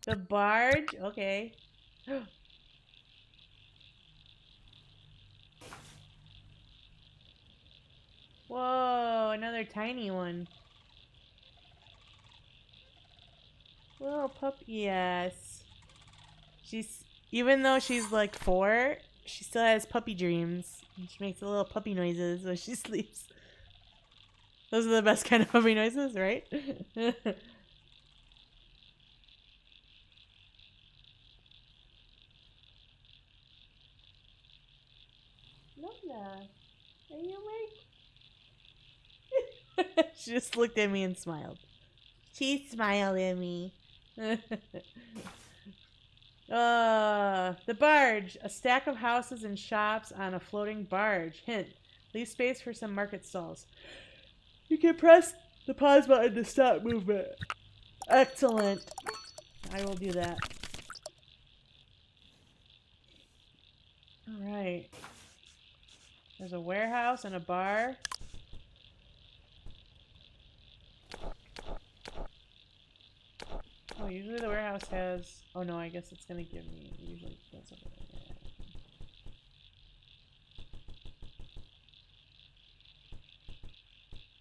The barge? Okay. Whoa, another tiny one. Little pup. Yes. Even though she's like 4, she still has puppy dreams. And she makes little puppy noises when she sleeps. Those are the best kind of puppy noises, right? Lola, are you awake? She just looked at me and smiled. She smiled at me. The barge. A stack of houses and shops on a floating barge. Hint. Leave space for some market stalls. You can press the pause button to stop movement. Excellent. I will do that. Alright. There's a warehouse and a bar. Oh, usually the warehouse has... Oh no, I guess it's gonna give me... Usually that's over there.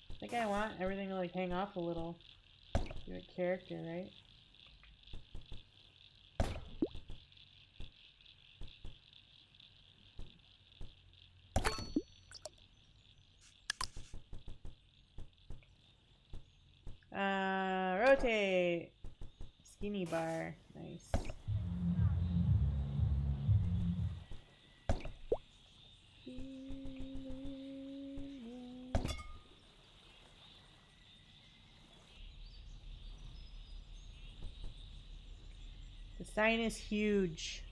I think I want everything to like hang off a little. Give it character, right? Rotate. Skinny bar. Nice. The sign is huge.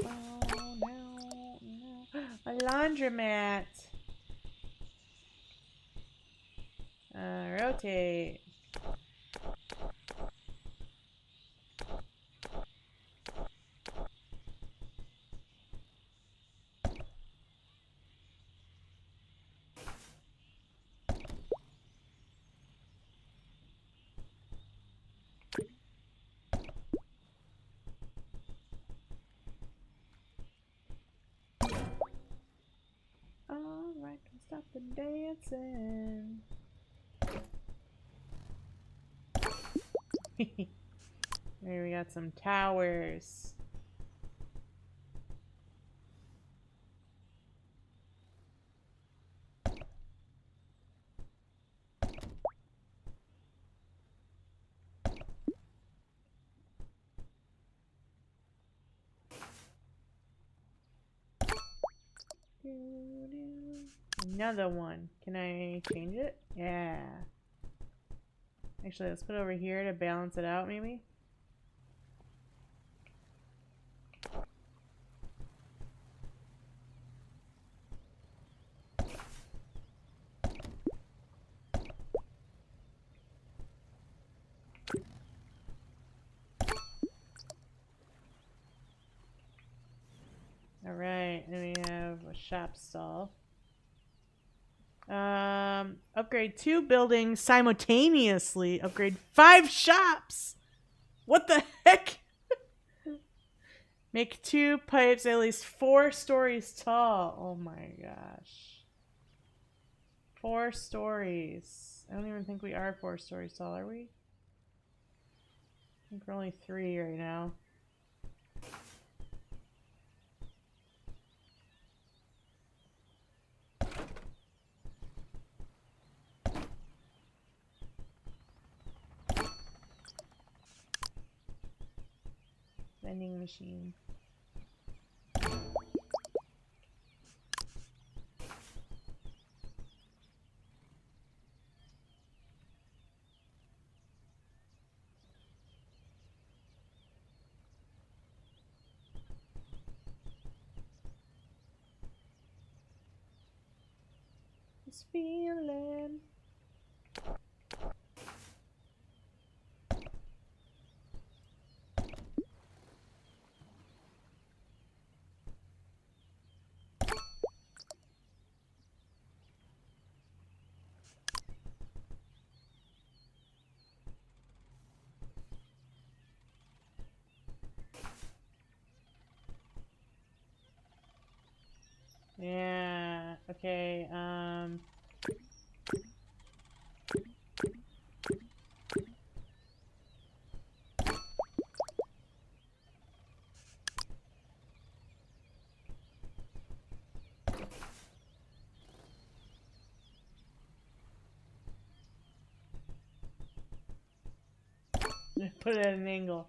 Oh no. A laundromat. Rotate. Alright, stop the dancing. There we got some towers. Another one. Can I change it? Yeah. Actually, let's put it over here to balance it out, maybe. Alright, then we have a shop stall. Upgrade 2 buildings simultaneously. Upgrade 5 shops! What the heck? Make 2 pipes at least 4 stories tall. Oh my gosh. 4 stories. I don't even think we are 4-story tall, are we? I think we're only 3 right now. Vending machine. This feeling. Yeah, okay, put it at an angle.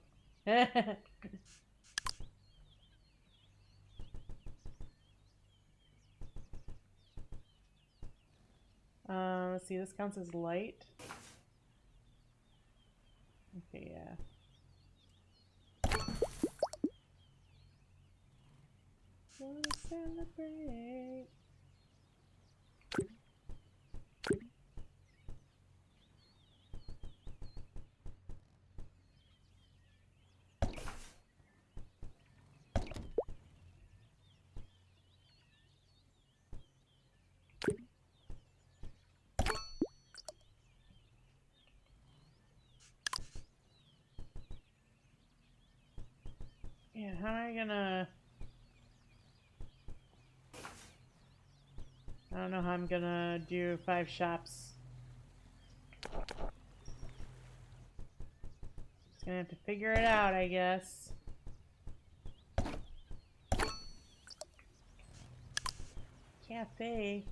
Let's see, this counts as light. Okay, yeah. Wanna celebrate. Yeah, how am I gonna... I don't know how I'm gonna do 5 shops. Just gonna have to figure it out, I guess. Cafe.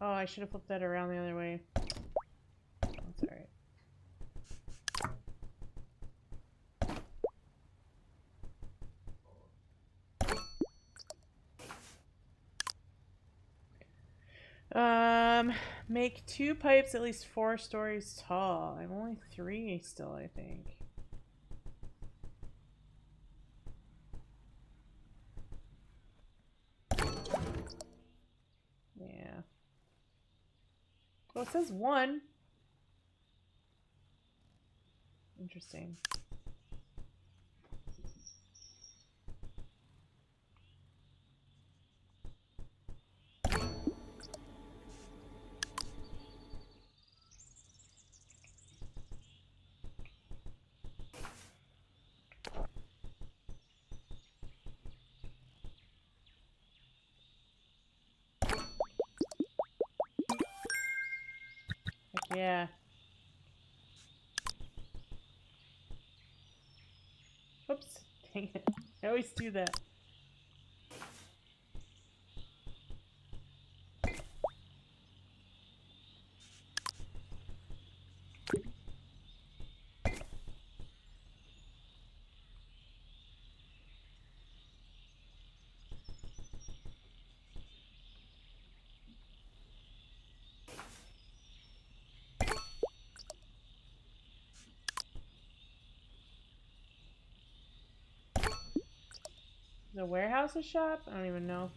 Oh, I should have flipped that around the other way. That's alright. Make 2 pipes at least 4 stories tall. I'm only 3 still, I think. Yeah. Well, it says 1. Interesting. Heck yeah. Oops. Dang it. I always do that. Is a warehouse a shop? I don't even know.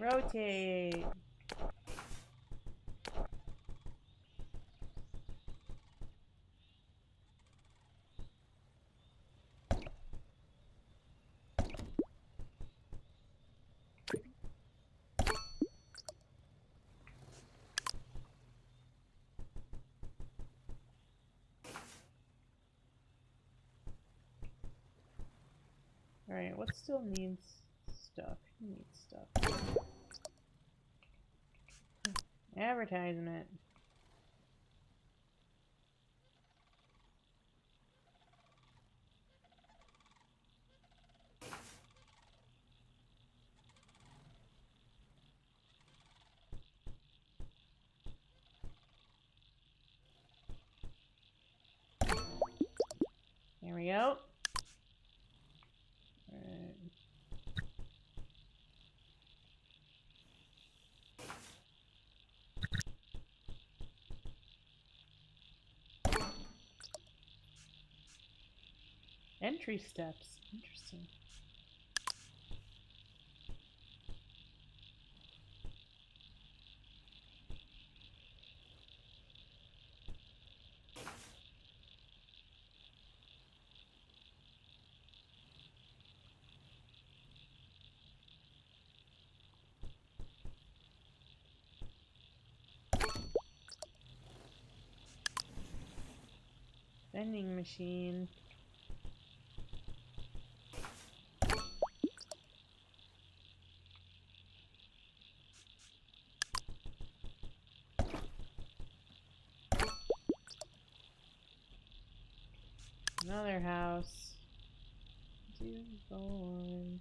Rotate. Alright, what still needs stuff? Who needs stuff? Advertisement. There we go. Alright. Entry steps. Interesting. Vending machine. Another house. Dear Lord.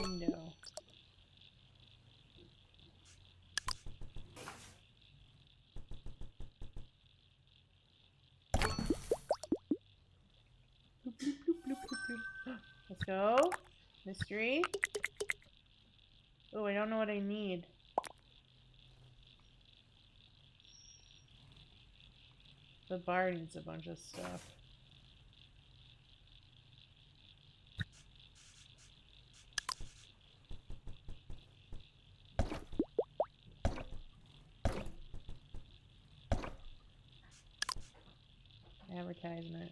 Window. Bloop, bloop, bloop, bloop, bloop, bloop. Let's go. Mystery. Oh, I don't know what I need. The bar needs a bunch of stuff. Advertisement.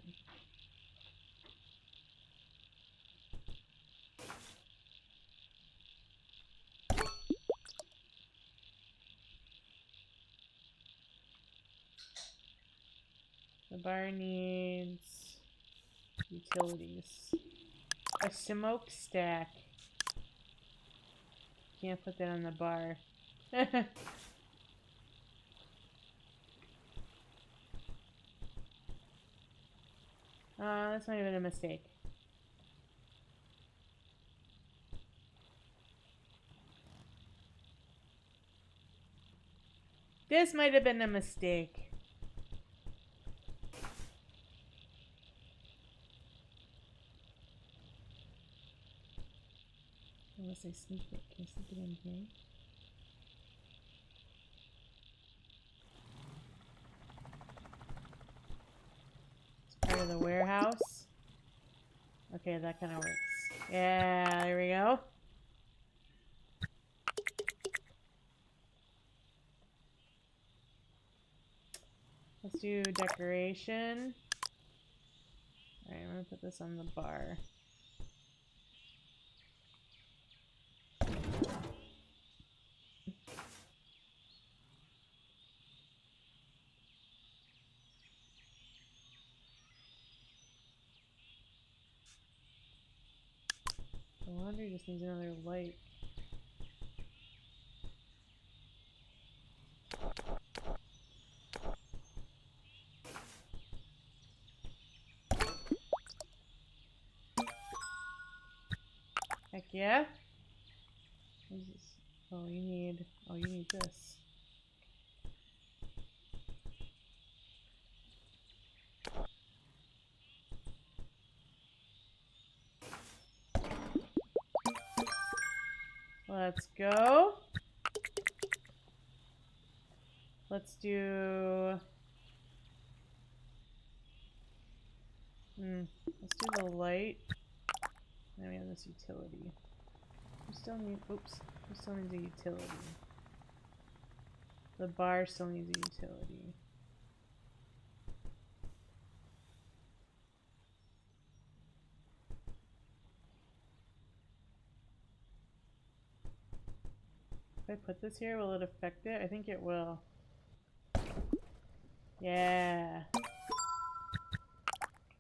The bar needs utilities. A smokestack. Can't put that on the bar. This might have been a mistake. This might have been a mistake. Unless I sneak it. Can I sneak it in here? It's part of the warehouse. Okay, that kind of works. Yeah, there we go. Let's do decoration. Alright, I'm gonna put this on the bar. The laundry just needs another light. Heck yeah. What is this? Oh, you need this. Let's go. Let's do... let's do the light. Then we have this utility. We still need... Oops. We still need a utility. The bar still needs a utility. If I put this here, will it affect it? I think it will. Yeah.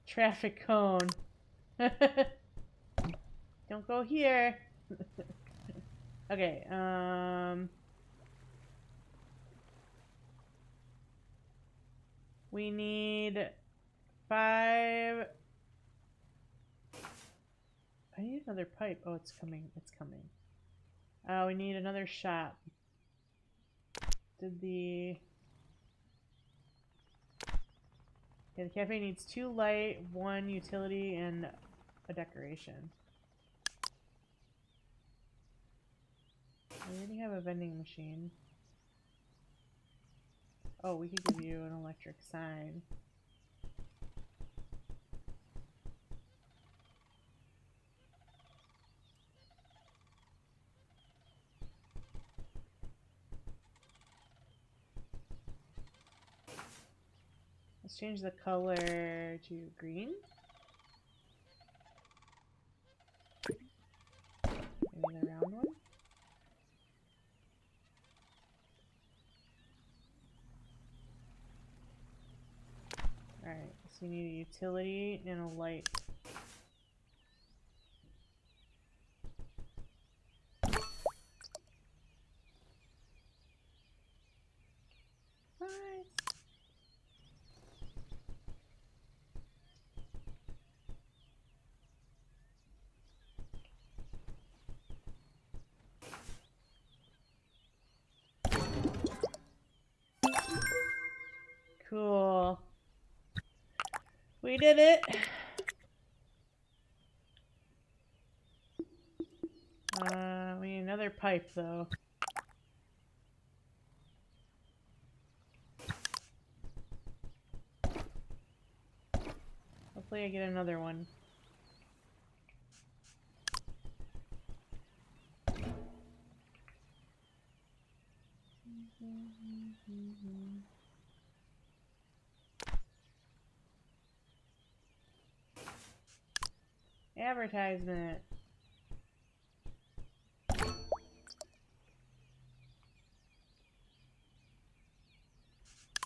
Traffic cone. Don't go here. Okay, we need 5. I need another pipe. Oh, it's coming. It's coming. We need another shop. Did the... Yeah, the cafe needs 2 light, 1 utility, and a decoration. We already have a vending machine. Oh, we could give you an electric sign. Let's change the color to green. Maybe the round one. Alright, so you need a utility and a light. Cool. We did it. We need another pipe though. Hopefully I get another one. Advertisement.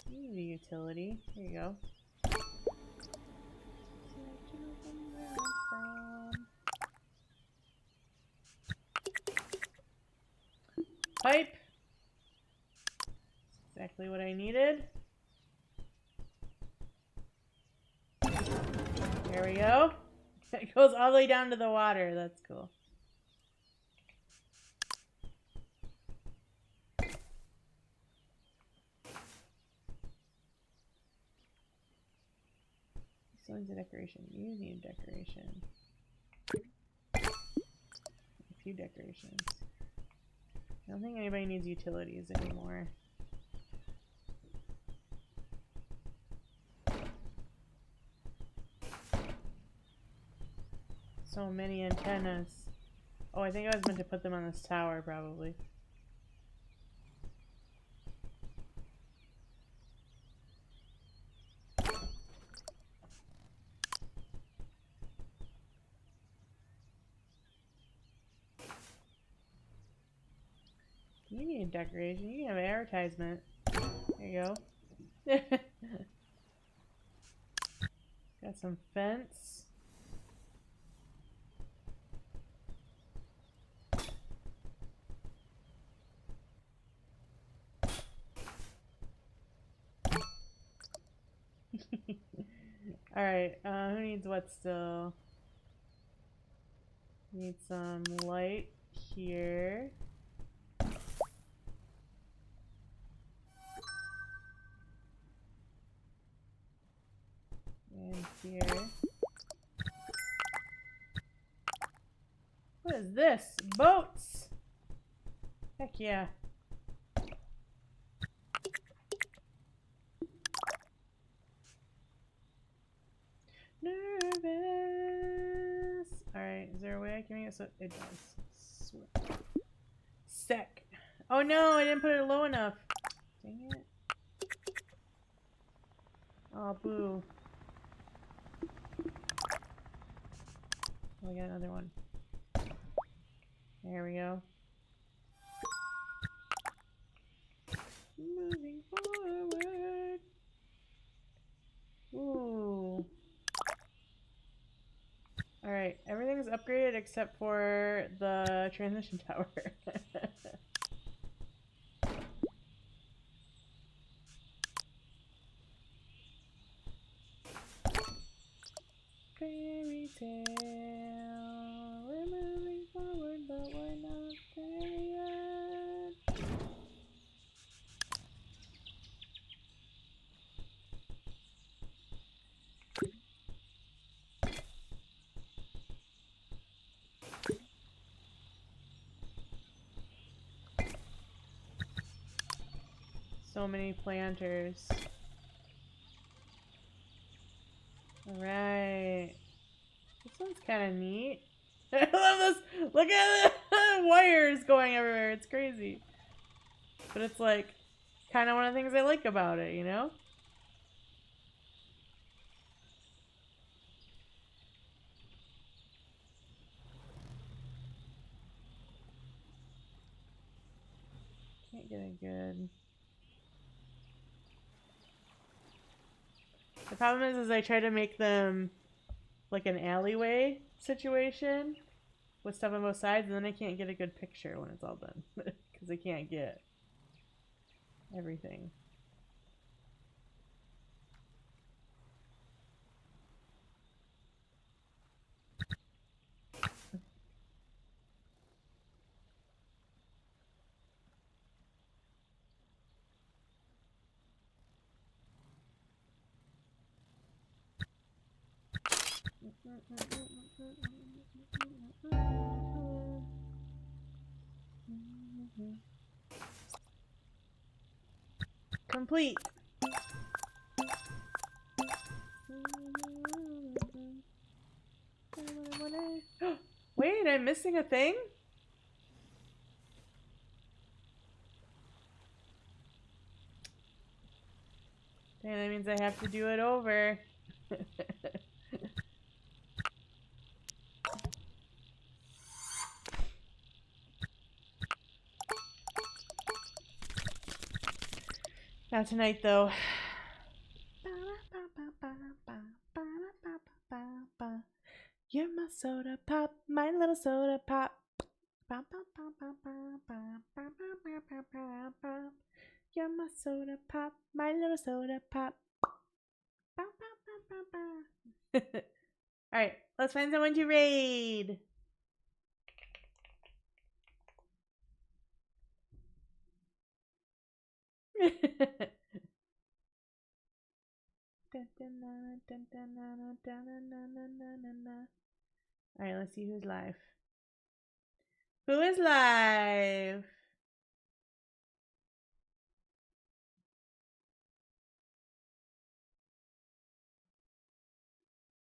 You need a utility. There you go. Pipe. Exactly what I needed. There we go. It goes all the way down to the water. That's cool. Still needs a decoration. You need a decoration. A few decorations. I don't think anybody needs utilities anymore. So many antennas. Oh, I think I was meant to put them on this tower, probably. You need a decoration. You can have an advertisement. There you go. Got some fence. Alright, who needs what still? Need some light here. And here. What is this? Boats! Heck yeah. Nervous. Alright, is there a way I can make it so it does? Sweet. Sick. Oh no, I didn't put it low enough. Dang it. Oh, boo. Oh, I got another one. There we go. Moving forward. Ooh. Alright, everything's upgraded except for the transmission tower. Fairy tale. We're moving forward, but we're not there yet. So many planters. Alright. This one's kind of neat. I love this. Look at the wires going everywhere. It's crazy. But it's like kind of one of the things I like about it, you know? Can't get it good. The problem is I try to make them like an alleyway situation with stuff on both sides, and then I can't get a good picture when it's all done because I can't get everything. Complete. Wait, I'm missing a thing? Dang, that means I have to do it over. Not tonight, though. You're my soda pop, my little soda pop. You're my soda pop, my little soda pop. Alright, let's find someone to raid. Alright, let's see who's live. Who is live?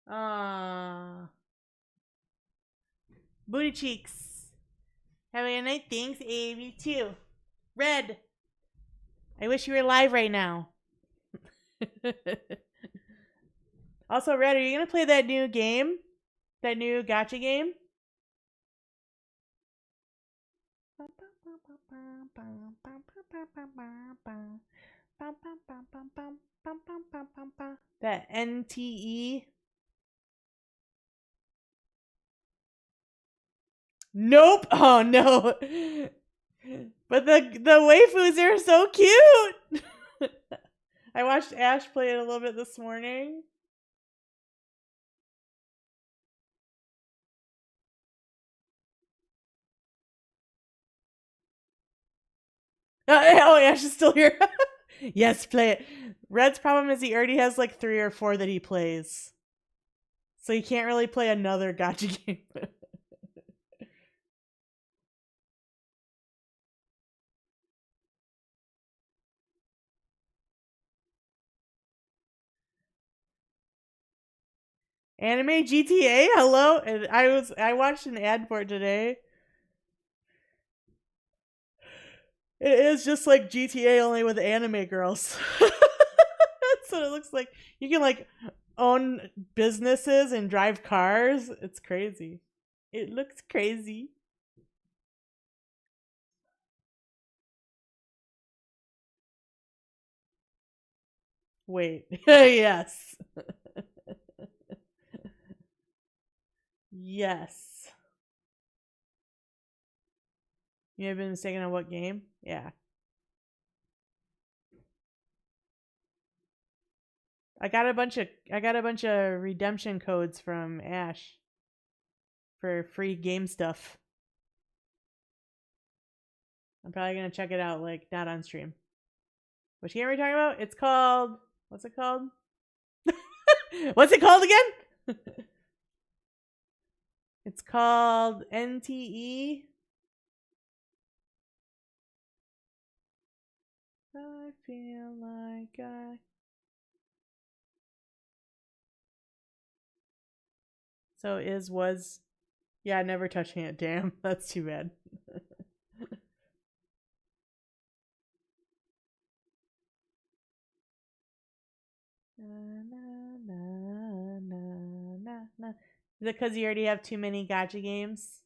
Aww. Booty cheeks. Having a night. Thanks, Abe. You too. Red. I wish you were live right now. Also, Red, are you going to play that new game? That new gacha game? That NTE? Nope. Oh no. But the waifus are so cute. I watched Ash play it a little bit this morning. Oh, Ash is still here. Yes, play it. Red's problem is he already has like 3 or 4 that he plays. So he can't really play another gacha game. Anime GTA, hello. And I watched an ad for it today. It is just like GTA, only with anime girls. That's what it looks like. You can like own businesses and drive cars. It's crazy. It looks crazy. Wait. Yes. Yes. You have been mistaken on what game? Yeah. I got a bunch of redemption codes from Ash for free game stuff. I'm probably gonna check it out, like not on stream. Which game are we talking about? It's called, what's it called? What's it called again? It's called NTE. I feel like I. So was. Yeah, never touching it. Damn, that's too bad. Is it because you already have too many gacha games?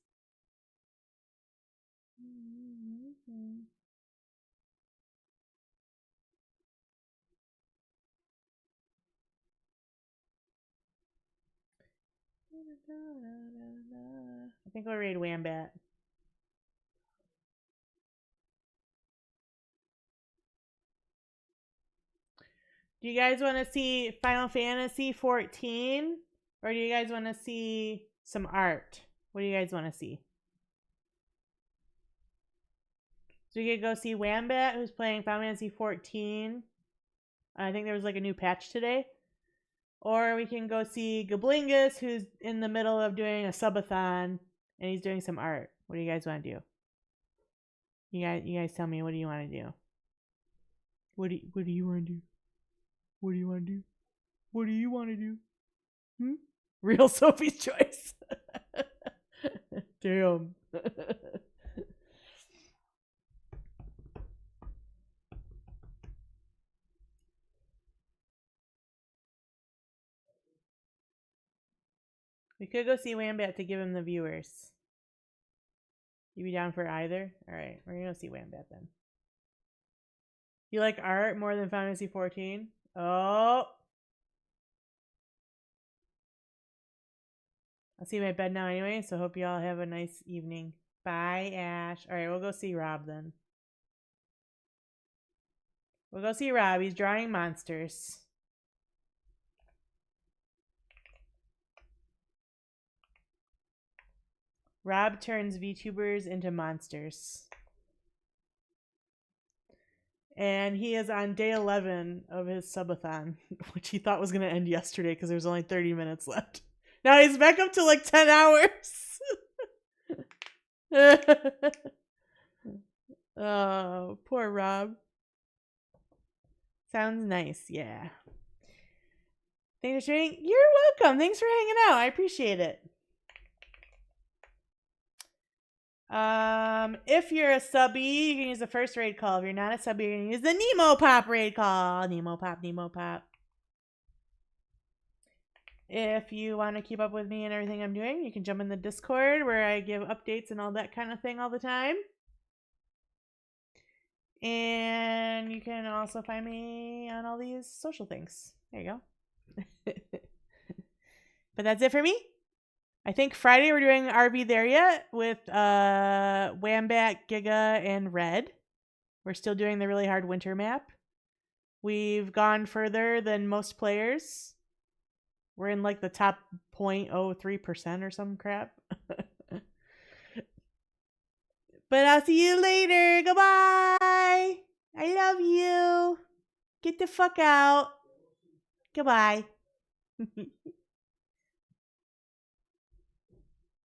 I think we'll raid Wambat. Do you guys want to see Final Fantasy 14? Or do you guys want to see some art? What do you guys want to see? So we could go see Wambat, who's playing Final Fantasy 14. I think there was like a new patch today. Or we can go see Gablingus, who's in the middle of doing a subathon, and he's doing some art. What do you guys want to do? You guys tell me, what do you want to do? What do you want to do? What do you want to do? What do you want to do? Real Sophie's choice. Damn. We could go see Wambat to give him the viewers. You be down for either? Alright, we're gonna go see Wambat then. You like art more than Final Fantasy 14? Oh. I'll see you in my bed now anyway, so hope you all have a nice evening. Bye, Ash. Alright, we'll go see Rob then. We'll go see Rob. He's drawing monsters. Rob turns VTubers into monsters. And he is on day 11 of his subathon, which he thought was going to end yesterday because there's only 30 minutes left. Now he's back up to like 10 hours. Oh, poor Rob. Sounds nice, yeah. Thanks for sharing. You're welcome. Thanks for hanging out. I appreciate it. If you're a subby, you can use the first raid call. If you're not a subby, you're gonna use the Nemo Pop raid call. Nemo Pop, Nemo Pop. If you want to keep up with me and everything I'm doing, you can jump in the Discord where I give updates and all that kind of thing all the time. And you can also find me on all these social things. There you go. But that's it for me. I think Friday we're doing RV There Yet with Wambat, Giga, and Red. We're still doing the really hard winter map. We've gone further than most players. We're in like the top 0.03% or some crap. But I'll see you later. Goodbye. I love you. Get the fuck out. Goodbye.